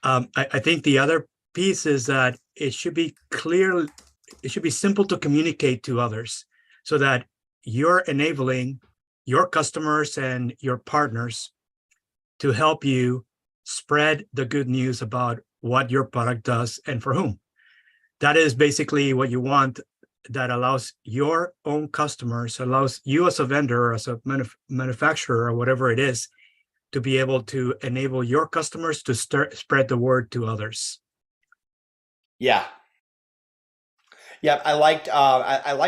I think the other piece is that it should be clear, it should be simple to communicate to others so that you're enabling your customers and your partners to help you spread the good news about what your product does and for whom. That is basically what you want. That allows your own customers, allows you as a vendor, as a manufacturer, or whatever it is, to be able to enable your customers to spread the word to others. Yeah. Yeah, I like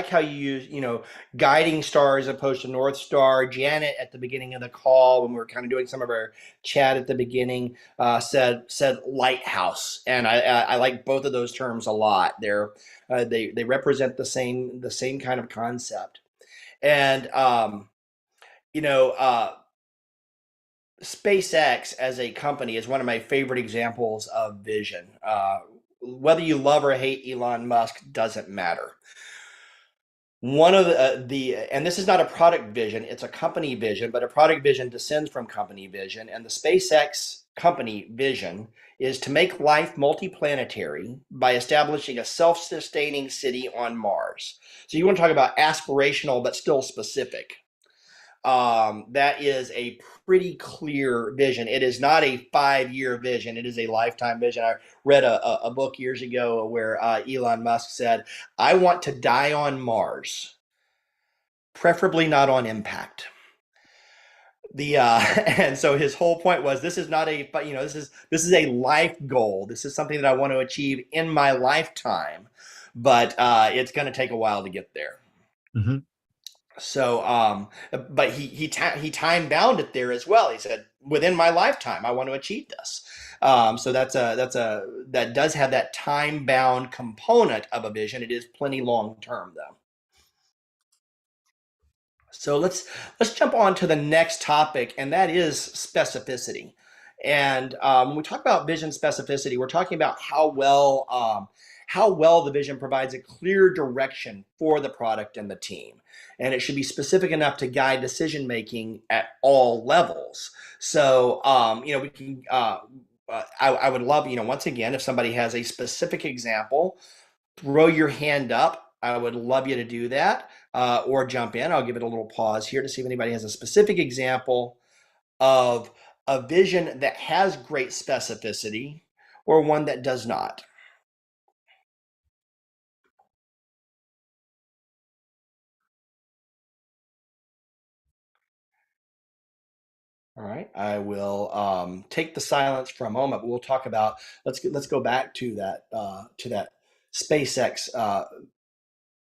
how you use, guiding star as opposed to North Star. Janet at the beginning of the call, when we were kind of doing some of our chat at the beginning, said lighthouse, and I like both of those terms a lot. They represent the same kind of concept, and SpaceX as a company is one of my favorite examples of vision. Whether you love or hate Elon Musk doesn't matter. One of and this is not a product vision, it's a company vision, but a product vision descends from company vision. And the SpaceX company vision is to make life multiplanetary by establishing a self-sustaining city on Mars. So you want to talk about aspirational, but still specific. That is a pretty clear vision. It is not a 5-year vision. It is a lifetime vision. I read a book years ago where Elon Musk said, I want to die on Mars, preferably not on impact. And so his whole point was, this is not a, this is a life goal. This is something that I want to achieve in my lifetime, but it's going to take a while to get there. So, but he time bound it there as well. He said, within my lifetime, I want to achieve this. So that does have that time bound component of a vision. It is plenty long term though. So let's jump on to the next topic, and that is specificity. And when we talk about vision specificity, we're talking about how well the vision provides a clear direction for the product and the team. And it should be specific enough to guide decision making at all levels. So, we can. I would love, once again, if somebody has a specific example, throw your hand up. I would love you to do that, or jump in. I'll give it a little pause here to see if anybody has a specific example of a vision that has great specificity or one that does not. All right, I will take the silence for a moment, but we'll talk about, let's go back to that SpaceX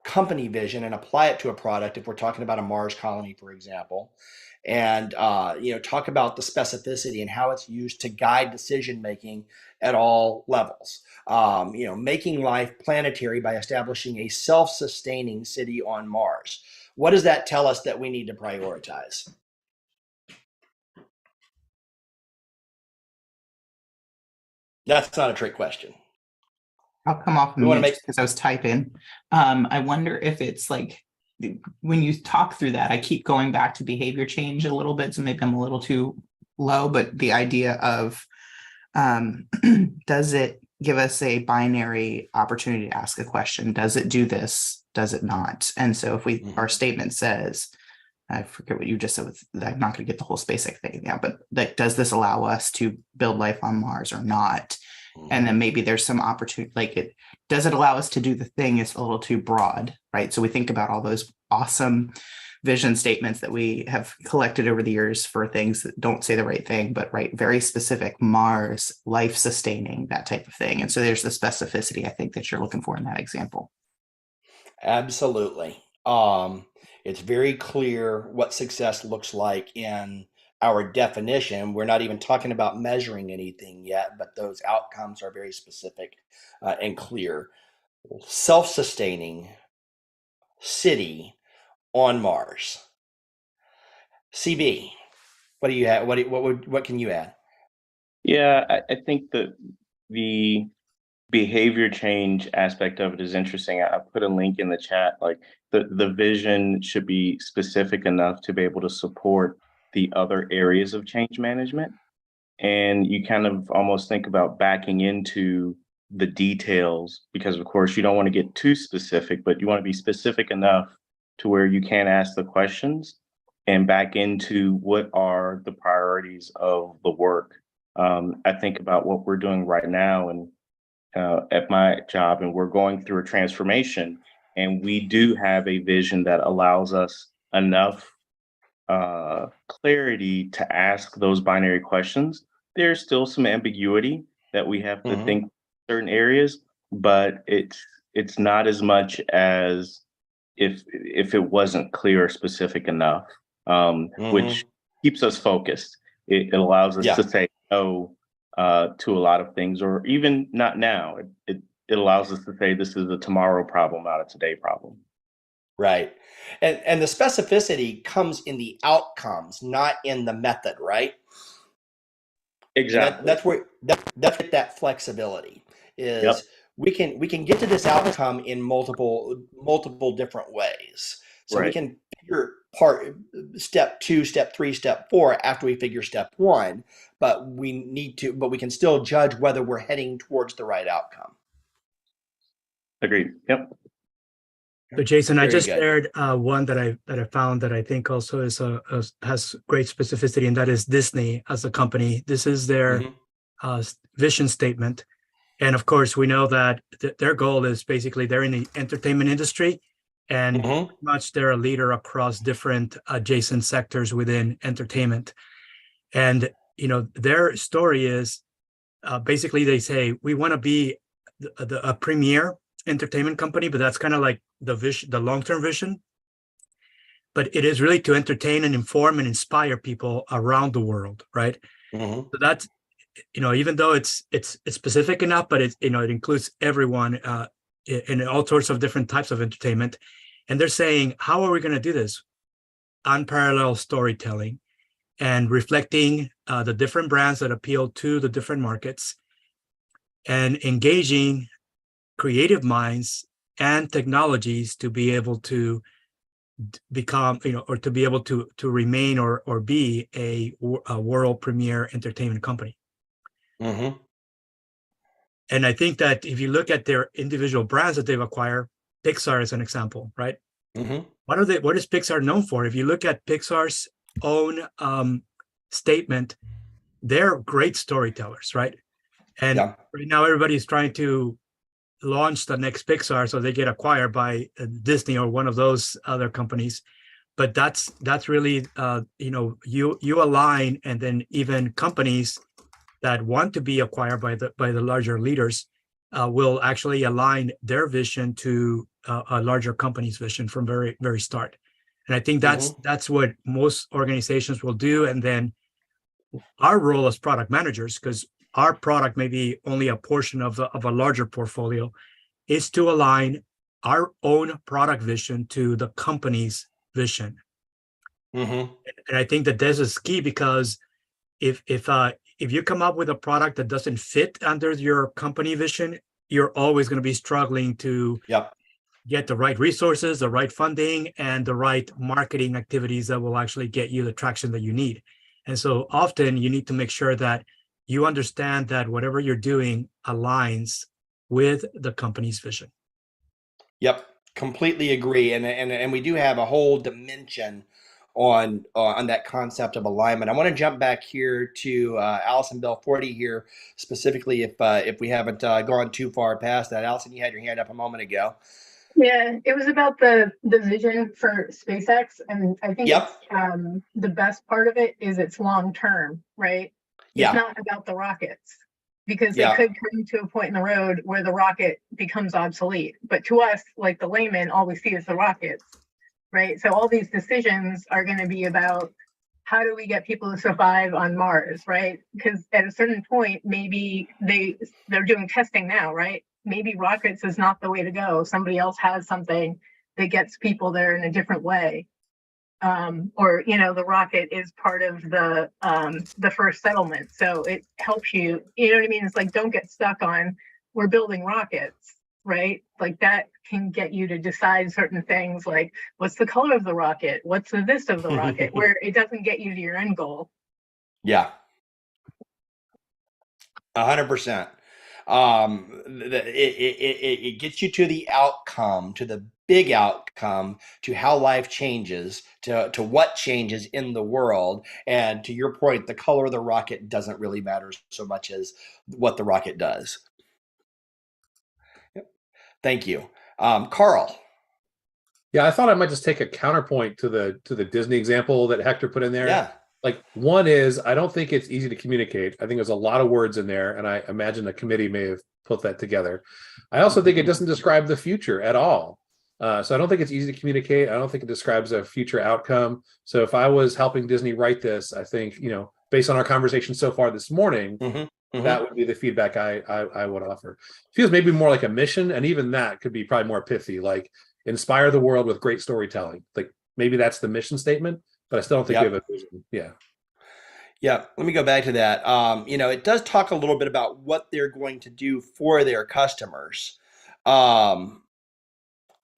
company vision and apply it to a product if we're talking about a Mars colony, for example, and talk about the specificity and how it's used to guide decision making at all levels. Making life planetary by establishing a self-sustaining city on Mars. What does that tell us that we need to prioritize? That's not a trick question. I'll come off We want to mute make because I was typing. I wonder if it's like when you talk through that, I keep going back to behavior change a little bit, so maybe I'm a little too low, but the idea of does it give us a binary opportunity to ask a question? Does it do this? Does it not? And so if we our statement says, I forget what you just said with, I'm not going to get the whole SpaceX thing now, but like, does this allow us to build life on Mars or not? And then maybe there's some opportunity, like it, does it allow us to do the thing is a little too broad, right? So we think about all those awesome vision statements that we have collected over the years for things that don't say the right thing, but right, very specific, Mars, life sustaining, that type of thing. And so there's the specificity I think that you're looking for in that example. Absolutely. It's very clear what success looks like in our definition. We're not even talking about measuring anything yet, but those outcomes are very specific and clear. Self-sustaining city on Mars. CB, what do you have? What can you add? Yeah, I think that the behavior change aspect of it is interesting. I put a link in the chat. Like the vision should be specific enough to be able to support the other areas of change management. And you kind of almost think about backing into the details, because of course you don't want to get too specific, but you want to be specific enough to where you can ask the questions and back into what are the priorities of the work. I think about what we're doing right now and at my job, and we're going through a transformation, and we do have a vision that allows us enough clarity to ask those binary questions. There's still some ambiguity that we have to think certain areas, but it's not as much as if it wasn't clear or specific enough, which keeps us focused. It allows us to say no to a lot of things, or even not now. It allows us to say this is a tomorrow problem, not a today problem. Right. And the specificity comes in the outcomes, not in the method, right? Exactly. That's where that flexibility is. We can get to this outcome in multiple different ways. So we can figure step 2, step 3, step 4 after we figure step 1, but we can still judge whether we're heading towards the right outcome. Agreed. Yep. So Jason, I Very just good. shared one that I found that I think also has great specificity, and that is Disney as a company. This is their vision statement, and of course we know that their goal is basically they're in the entertainment industry, and pretty much they're a leader across different adjacent sectors within entertainment. And you know their story is basically they say we want to be a premier entertainment company, but that's kind of like the vision, the long-term vision. But it is really to entertain and inform and inspire people around the world, right? So that's, you know, even though it's specific enough, but it includes everyone in all sorts of different types of entertainment. And they're saying, how are we going to do this? Unparalleled storytelling and reflecting the different brands that appeal to the different markets, and engaging creative minds and technologies to be able to become, or to be able to remain or be a world premier entertainment company. And I think that if you look at their individual brands that they've acquired, Pixar is an example, right? What is Pixar known for? If you look at Pixar's own statement, they're great storytellers, right? And right now everybody's trying to launch the next Pixar, so they get acquired by Disney or one of those other companies. But that's really you align, and then even companies that want to be acquired by the larger leaders will actually align their vision to a larger company's vision from very start. And I think that's what most organizations will do. And then our role as product managers, because our product may be only a portion of a larger portfolio, is to align our own product vision to the company's vision. And I think that this is key, because if if you come up with a product that doesn't fit under your company vision, you're always going to be struggling to get the right resources, the right funding, and the right marketing activities that will actually get you the traction that you need. And so often you need to make sure that you understand that whatever you're doing aligns with the company's vision. Yep, completely agree. And we do have a whole dimension on that concept of alignment. I want to jump back here to Allison Belforti here specifically, if we haven't gone too far past that. Allison, you had your hand up a moment ago. Yeah, it was about the vision for SpaceX, and I think it's, the best part of it is it's long term, right? It's not about the rockets, because it could come to a point in the road where the rocket becomes obsolete. But to us, like the layman, all we see is the rockets, right? So all these decisions are going to be about how do we get people to survive on Mars, right? Because at a certain point, maybe they're doing testing now, right? Maybe rockets is not the way to go. Somebody else has something that gets people there in a different way. Or, you know, the rocket is part of the first settlement. So it helps you, you know what I mean? It's like, don't get stuck on, we're building rockets, right? Like that can get you to decide certain things, like what's the color of the rocket? What's the this of the rocket? Where it doesn't get you to your end goal. Yeah. 100%. It gets you to the outcome, to the big outcome, to how life changes, to what changes in the world. And to your point, the color of the rocket doesn't really matter so much as what the rocket does. Yep. Thank you. Carl. Yeah, I thought I might just take a counterpoint to the Disney example that Hector put in there. Yeah. Like, one is, I don't think it's easy to communicate. I think there's a lot of words in there, and I imagine the committee may have put that together. I also think it doesn't describe the future at all. So I don't think it's easy to communicate. I don't think it describes a future outcome. So if I was helping Disney write this, I think, you know, based on our conversation so far this morning, that would be the feedback I would offer. It feels maybe more like a mission, and even that could be probably more pithy, like inspire the world with great storytelling. Like maybe that's the mission statement, but I still don't think we have a vision. Yeah. Yeah, let me go back to that. You know, it does talk a little bit about what they're going to do for their customers.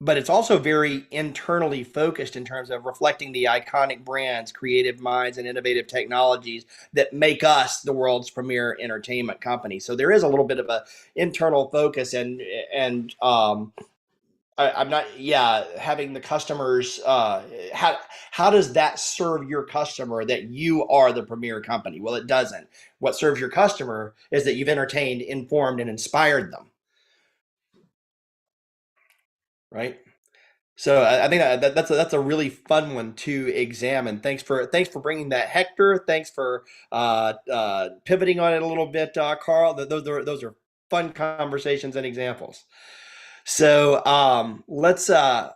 But it's also very internally focused in terms of reflecting the iconic brands, creative minds, and innovative technologies that make us the world's premier entertainment company. So there is a little bit of a internal focus, and I'm not, having the customers, how does that serve your customer that you are the premier company? Well, it doesn't. What serves your customer is that you've entertained, informed, and inspired them. Right? So I think that's a really fun one to examine. Thanks for bringing that, Hector. Thanks for pivoting on it a little bit, Carl. Those are fun conversations and examples. So let's and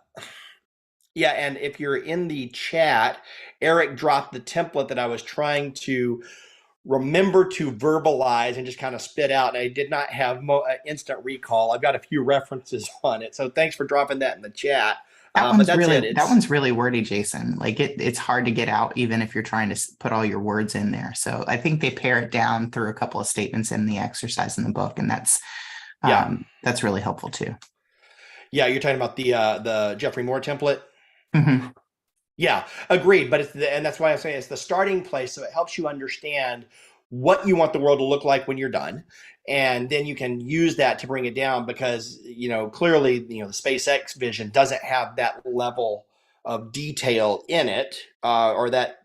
if you're in the chat, Eric dropped the template that I was trying to remember to verbalize and just kind of spit out. And I did not have instant recall. I've got a few references on it. So thanks for dropping that in the chat. That one's really wordy, Jason. Like it's hard to get out even if you're trying to put all your words in there. So I think they pare it down through a couple of statements in the exercise in the book, and that's really helpful too. Yeah, you're talking about the Jeffrey Moore template. Mm-hmm. Yeah, agreed. But and that's why I say it's the starting place, so it helps you understand what you want the world to look like when you're done, and then you can use that to bring it down. Because clearly, the SpaceX vision doesn't have that level of detail in it, or that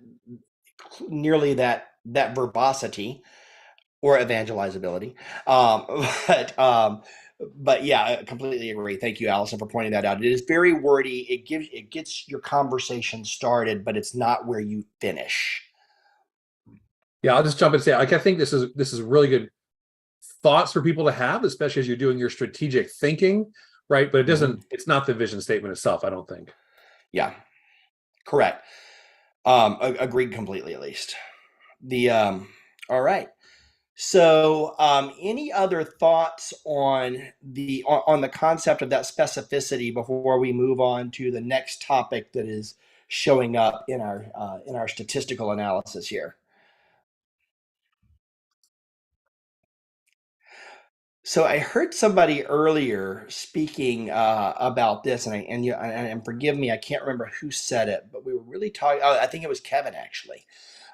nearly that verbosity or evangelizability. But yeah, I completely agree. Thank you, Allison, for pointing that out. It is very wordy. It gets your conversation started, but it's not where you finish. Yeah, I'll just jump in and say, I think this is really good thoughts for people to have, especially as you're doing your strategic thinking, right? But it doesn't. It's not the vision statement itself, I don't think. Yeah, correct. Agreed completely, at least. All right. So any other thoughts on the concept of that specificity before we move on to the next topic that is showing up in our statistical analysis here? So I heard somebody earlier speaking about this, and forgive me, I can't remember who said it, but we were really talking. Oh, I think it was Kevin actually.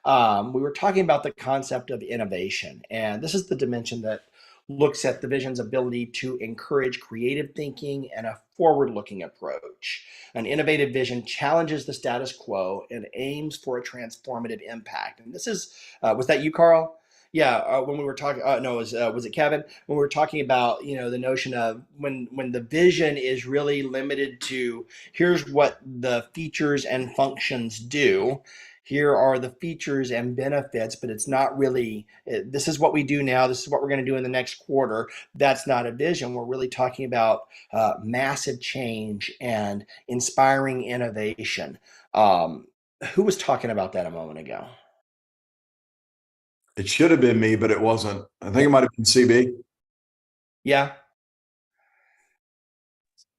We were talking about the concept of innovation, and this is the dimension that looks at the vision's ability to encourage creative thinking and a forward-looking approach. An innovative vision challenges the status quo and aims for a transformative impact. And this is, was that you, Carl? Yeah, when we were talking, no, was it Kevin? When we were talking about, the notion of when the vision is really limited to here's what the features and functions do, here are the features and benefits, but it's not really, this is what we do now, this is what we're going to do in the next quarter. That's not a vision. We're really talking about massive change and inspiring innovation. Who was talking about that a moment ago? It should have been me, but it wasn't. I think it might have been CB. Yeah.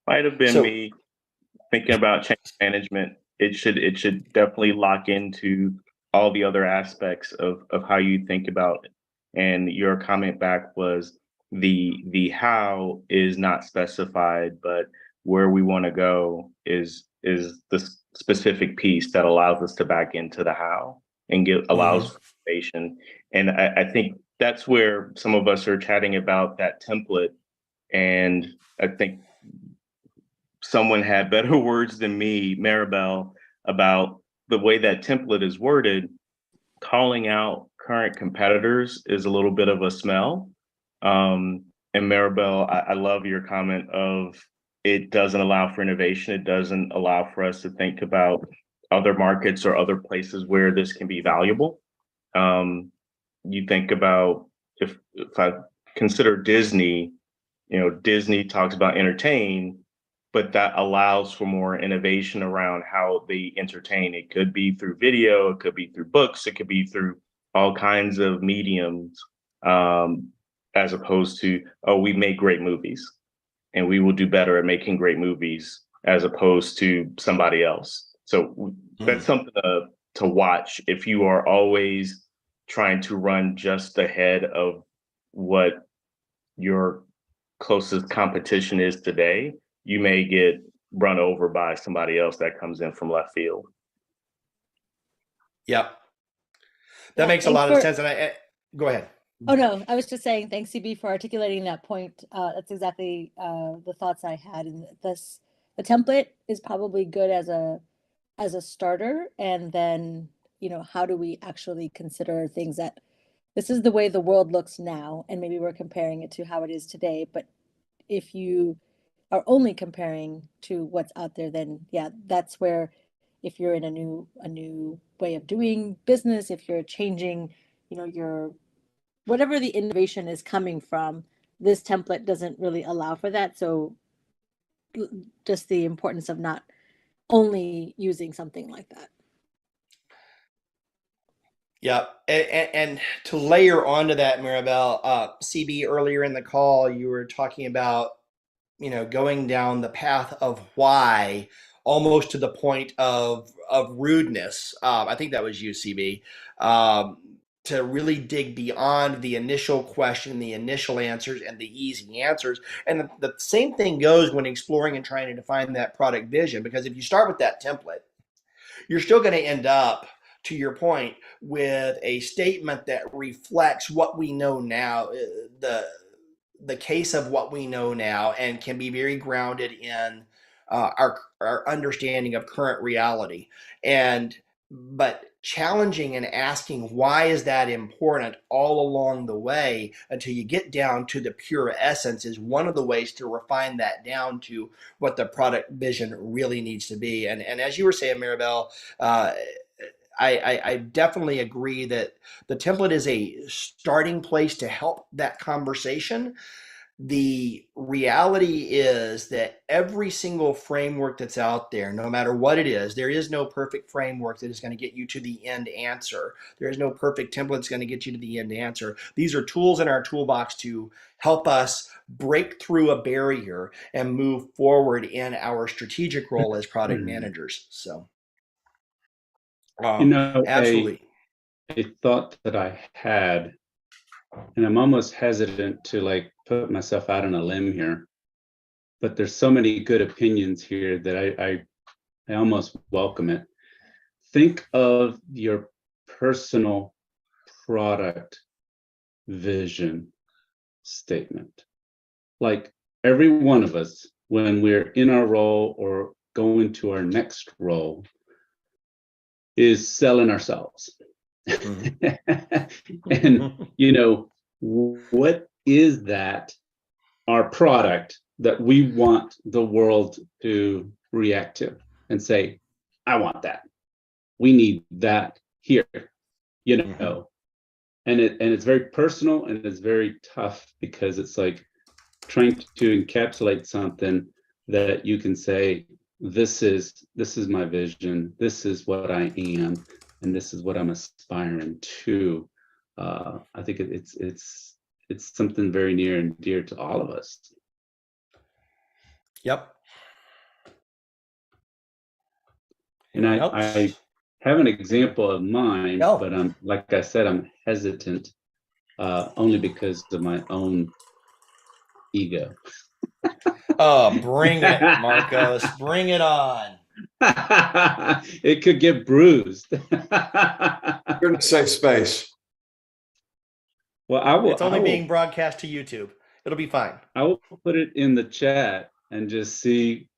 Might have been me thinking about change management. It should definitely lock into all the other aspects of how you think about it. And your comment back was the how is not specified, but where we want to go is the specific piece that allows us to back into the how and allows information. And I think that's where some of us are chatting about that template. And I think someone had better words than me, Maribel, about the way that template is worded. Calling out current competitors is a little bit of a smell. And Maribel, I love your comment of it doesn't allow for innovation. It doesn't allow for us to think about other markets or other places where this can be valuable. You think about if I consider Disney, Disney talks about entertain, but that allows for more innovation around how they entertain. It could be through video, it could be through books, it could be through all kinds of mediums, as opposed to, oh, we make great movies and we will do better at making great movies as opposed to somebody else. So that's something to watch if you are always trying to run just ahead of what your closest competition is today. You may get run over by somebody else that comes in from left field. Yep. That makes a lot of sense. And I go ahead. Oh, no, I was just saying, thanks, CB, for articulating that point. That's exactly the thoughts I had. And the template is probably good as a starter. And then, how do we actually consider things that this is the way the world looks now, and maybe we're comparing it to how it is today. But if you are only comparing to what's out there, then yeah, that's where if you're in a new way of doing business, if you're changing, your whatever the innovation is coming from, this template doesn't really allow for that. So just the importance of not only using something like that. Yeah, and to layer onto that, Maribel, CB, earlier in the call, you were talking about, going down the path of why, almost to the point of rudeness. I think that was you, CB, to really dig beyond the initial question, the initial answers, and the easy answers. And the same thing goes when exploring and trying to define that product vision, because if you start with that template, you're still going to end up, to your point, with a statement that reflects what we know now, the case of what we know now, and can be very grounded in our understanding of current reality. But challenging and asking why is that important all along the way until you get down to the pure essence is one of the ways to refine that down to what the product vision really needs to be. And as you were saying, Maribel, I definitely agree that the template is a starting place to help that conversation. The reality is that every single framework that's out there, no matter what it is, there is no perfect framework that is going to get you to the end answer. There is no perfect template that's going to get you to the end answer. These are tools in our toolbox to help us break through a barrier and move forward in our strategic role as product managers. So, absolutely. A thought that I had, and I'm almost hesitant to put myself out on a limb here, but there's so many good opinions here that I almost welcome it. Think of your personal product vision statement. Like every one of us, when we're in our role or going to our next role, is selling ourselves. And, you know, what is that, our product that we want the world to react to and say, I want that. We need that here, you know. And it's very personal and it's very tough because it's like trying to encapsulate something that you can say, this is my vision, this is what I am, and this is what I'm aspiring to. I think it's something very near and dear to all of us. Yep. And I have an example of mine, but like I said, I'm hesitant only because of my own ego. Oh, bring it, Marcos. Bring it on. It could get bruised. You're in a safe space. Well, I will. It's only being broadcast to YouTube. It'll be fine. I will put it in the chat and just see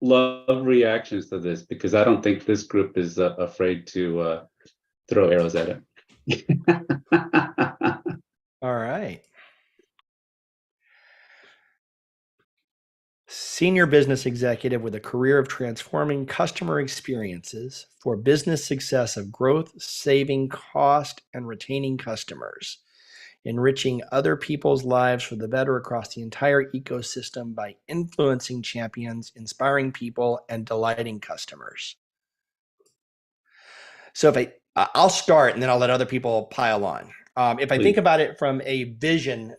love reactions to this, because I don't think this group is afraid to throw arrows at it. All right. Senior business executive with a career of transforming customer experiences for business success of growth, saving cost, and retaining customers, enriching other people's lives for the better across the entire ecosystem by influencing champions, inspiring people, and delighting customers. So I'll start and then I'll let other people pile on. If I think about it from a vision,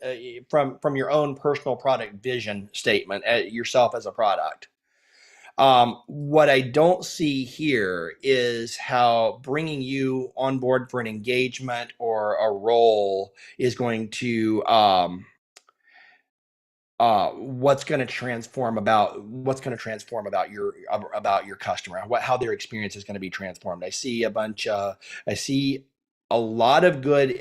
from your own personal product vision statement, yourself as a product, what I don't see here is how bringing you on board for an engagement or a role is going to what's going to transform about your customer, how their experience is going to be transformed. I see a lot of good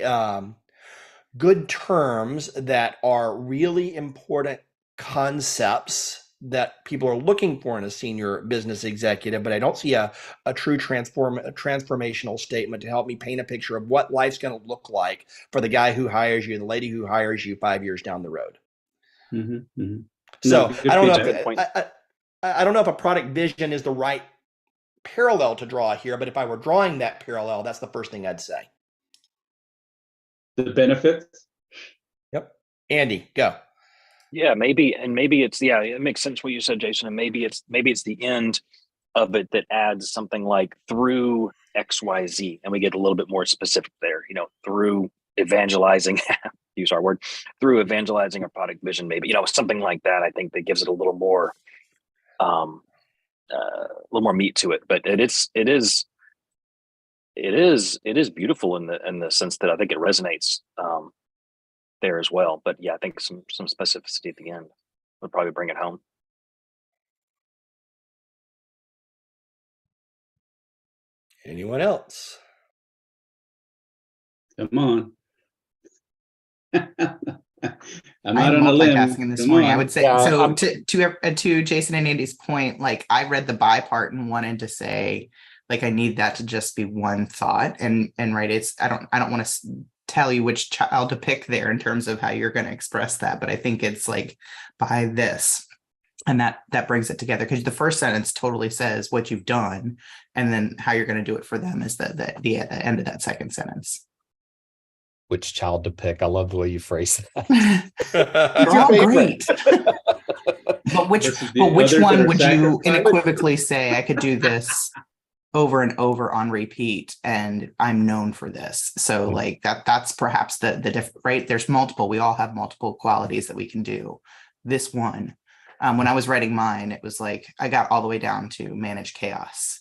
terms that are really important concepts that people are looking for in a senior business executive, but I don't see a true transformational statement to help me paint a picture of what life's going to look like for the guy who hires you, the lady who hires you 5 years down the road. So I don't know if a product vision is the right parallel to draw here, but if I were drawing that parallel, that's the first thing I'd say. The benefits. Yep. Andy, go. Yeah, maybe it's, yeah, it makes sense what you said, Jason. And maybe it's the end of it that adds something like through XYZ, and we get a little bit more specific there, you know, through evangelizing, use our word, through evangelizing our product vision, maybe, you know, something like that. I think that gives it a little more meat to it. But it is beautiful in the sense that I think it resonates there as well. But yeah, I think some specificity at the end would probably bring it home. Anyone else? Come on. I'm not on a limb. Multitasking this morning. I would say to Jason and Andy's point, like I read the buy part and wanted to say, like, I need that to just be one thought. And right, it's I don't want to tell you which child to pick there in terms of how you're going to express that, but I think it's like buy this. And that brings it together, because the first sentence totally says what you've done, and then how you're going to do it for them is the end of that second sentence. Which child to pick? I love the way you phrase that. They're all great. But which one would you unequivocally say, I could do this over and over on repeat, and I'm known for this? So like that's perhaps the different, right? There's multiple. We all have multiple qualities that we can do. This one, when I was writing mine, it was like I got all the way down to manage chaos.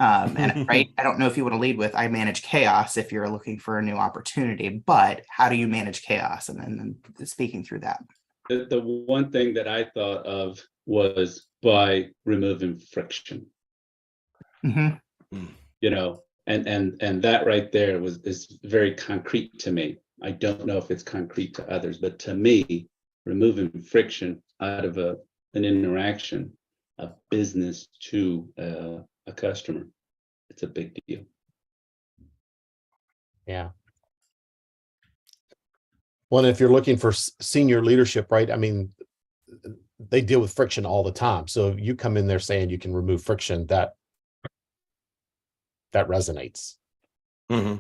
And right, I don't know if you want to lead with, I manage chaos if you're looking for a new opportunity, but how do you manage chaos? And then speaking through that. The one thing that I thought of was by removing friction. Mm-hmm. You know, and that right there is very concrete to me. I don't know if it's concrete to others, but to me, removing friction out of an interaction, a business to a customer, it's a big deal. Yeah. Well, if you're looking for senior leadership, right? I mean, they deal with friction all the time. So if you come in there saying you can remove friction, that resonates. Mm-hmm.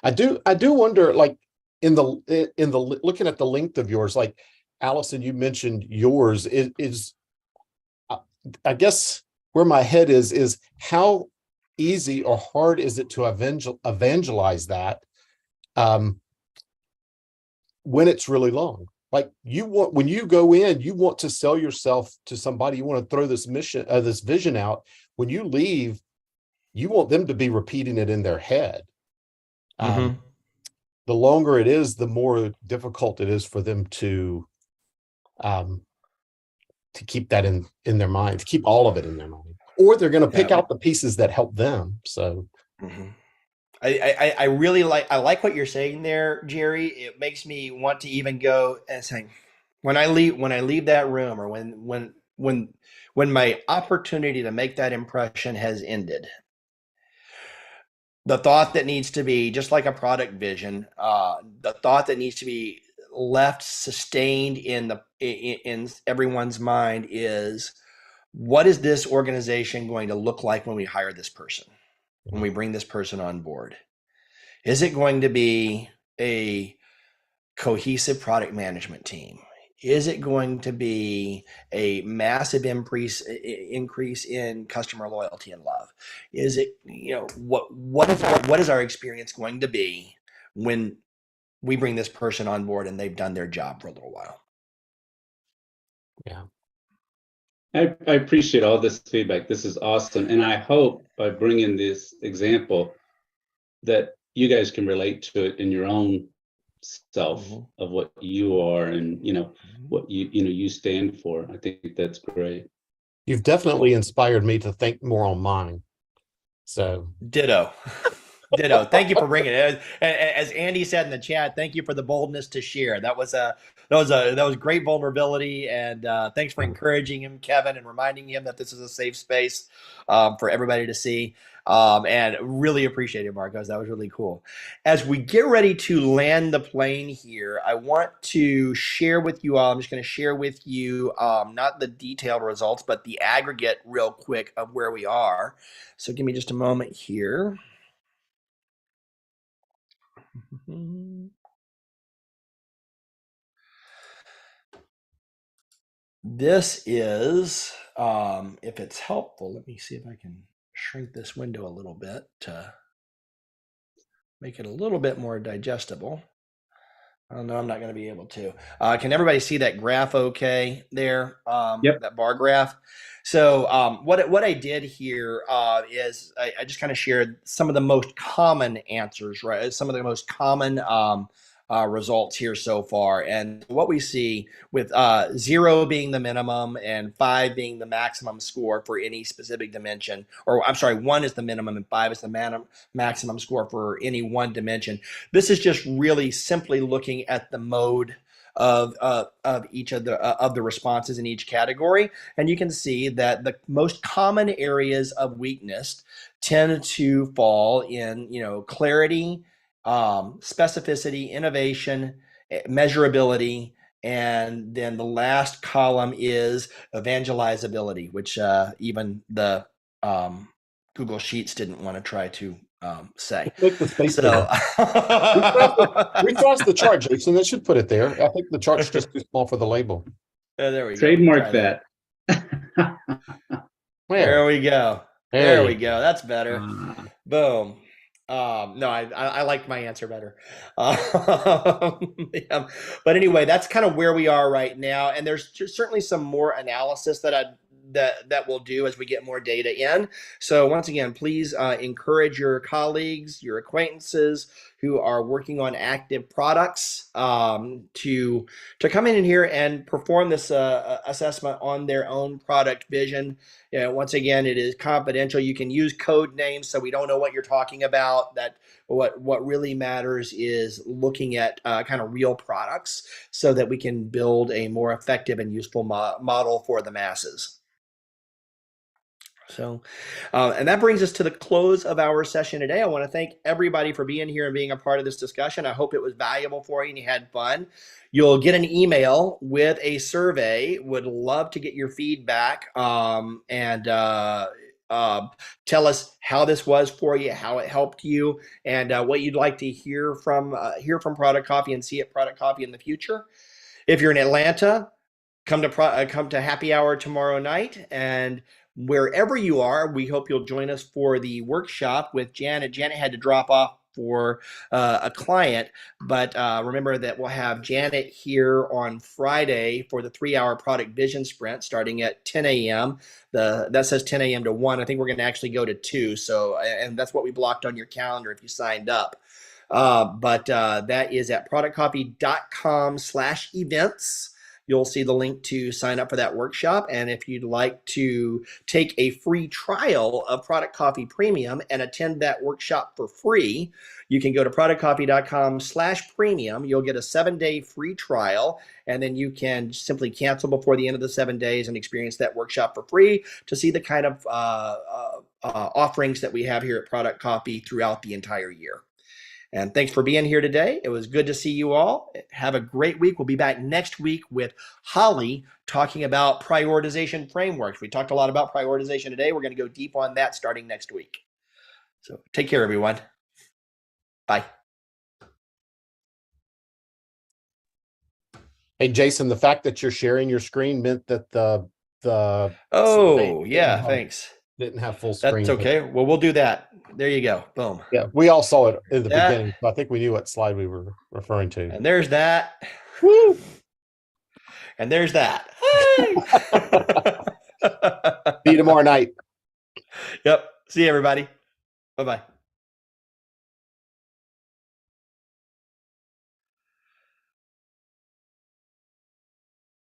I do wonder, like in the looking at the length of yours, like Allison, you mentioned yours is I guess where my head is how easy or hard is it to evangelize that when it's really long? Like when you go in, you want to sell yourself to somebody, you want to throw this vision out. When you leave, you want them to be repeating it in their head. The longer it is, the more difficult it is for them to keep that in their mind, to keep all of it in their mind, or they're going to pick out the pieces that help them. So I really like what you're saying there, Jerry. It makes me want to even go and say, when I leave that room, or when my opportunity to make that impression has ended, the thought that needs to be, just like a product vision, the thought that needs to be left sustained in everyone's mind is, what is this organization going to look like when we hire this person, when we bring this person on board? Is it going to be a cohesive product management team? Is it going to be a massive increase in customer loyalty and love? Is it, what is our experience going to be when we bring this person on board and they've done their job for a little while? Yeah. I appreciate all this feedback. This is awesome. And I hope by bringing this example that you guys can relate to it in your own self of what you are and, what you stand for. I think that's great. You've definitely inspired me to think more on mine. So ditto. Thank you for bringing it. As Andy said in the chat, thank you for the boldness to share. That was great vulnerability, and thanks for encouraging him, Kevin, and reminding him that this is a safe space for everybody to see. And really appreciate it, Marcos. That was really cool. As we get ready to land the plane here, I want to share with you all, I'm just going to share with you not the detailed results, but the aggregate real quick of where we are. So give me just a moment here. This is, if it's helpful, let me see if I can shrink this window a little bit to make it a little bit more digestible. Oh, no, I'm not going to be able to. Can everybody see that graph okay there? Yep. That bar graph? So what I did here is I just kind of shared some of the most common answers, right? Some of the most common results here so far. And what we see with 0 being the minimum and 5 being the maximum score for any specific dimension, or I'm sorry, 1 is the minimum and 5 is the maximum score for any one dimension. This is just really simply looking at the mode of each of the responses in each category, and you can see that the most common areas of weakness tend to fall in clarity, specificity, innovation, measurability, and then the last column is evangelizability, which even the Google Sheets didn't want to try to say. Click the space So refresh the chart, Jason. That should put it there. I think the chart's just too small for the label. there we go. Trademark that. There we go. There we go. That's better. Boom. No, I liked my answer better. Yeah. But anyway, that's kind of where we are right now. And there's certainly some more analysis that that we'll do as we get more data in. So once again, please encourage your colleagues, your acquaintances who are working on active products to come in here and perform this assessment on their own product vision. Once again, it is confidential. You can use code names so we don't know what you're talking about. That what really matters is looking at kind of real products so that we can build a more effective and useful model for the masses. So, and that brings us to the close of our session today. I want to thank everybody for being here and being a part of this discussion. I hope it was valuable for you and you had fun. You'll get an email with a survey. Would love to get your feedback and tell us how this was for you, how it helped you, and what you'd like to hear from Product Coffee and see at Product Coffee in the future. If you're in Atlanta, come to happy hour tomorrow night, and wherever you are, we hope you'll join us for the workshop with Janet. Janet had to drop off for a client, but remember that we'll have Janet here on Friday for the 3-hour product vision sprint starting at 10 a.m. That says 10 a.m. to 1. I think we're going to actually go to 2. So, and that's what we blocked on your calendar if you signed up. But that is at productcoffee.com/events. You'll see the link to sign up for that workshop. And if you'd like to take a free trial of Product Coffee Premium and attend that workshop for free, you can go to productcoffee.com/premium. You'll get a 7-day free trial, and then you can simply cancel before the end of the 7 days and experience that workshop for free to see the kind of offerings that we have here at Product Coffee throughout the entire year. And thanks for being here today. It was good to see you all. Have a great week. We'll be back next week with Holly talking about prioritization frameworks. We talked a lot about prioritization today. We're going to go deep on that starting next week. So take care, everyone. Bye. Hey, Jason, the fact that you're sharing your screen meant that the oh, yeah, thanks. Didn't have full screen. That's okay. Well, we'll do that. There you go. Boom. Yeah, we all saw it in the beginning. So I think we knew what slide we were referring to. And there's that. Woo! And there's that. See you tomorrow night. Yep. See you, everybody. Bye-bye.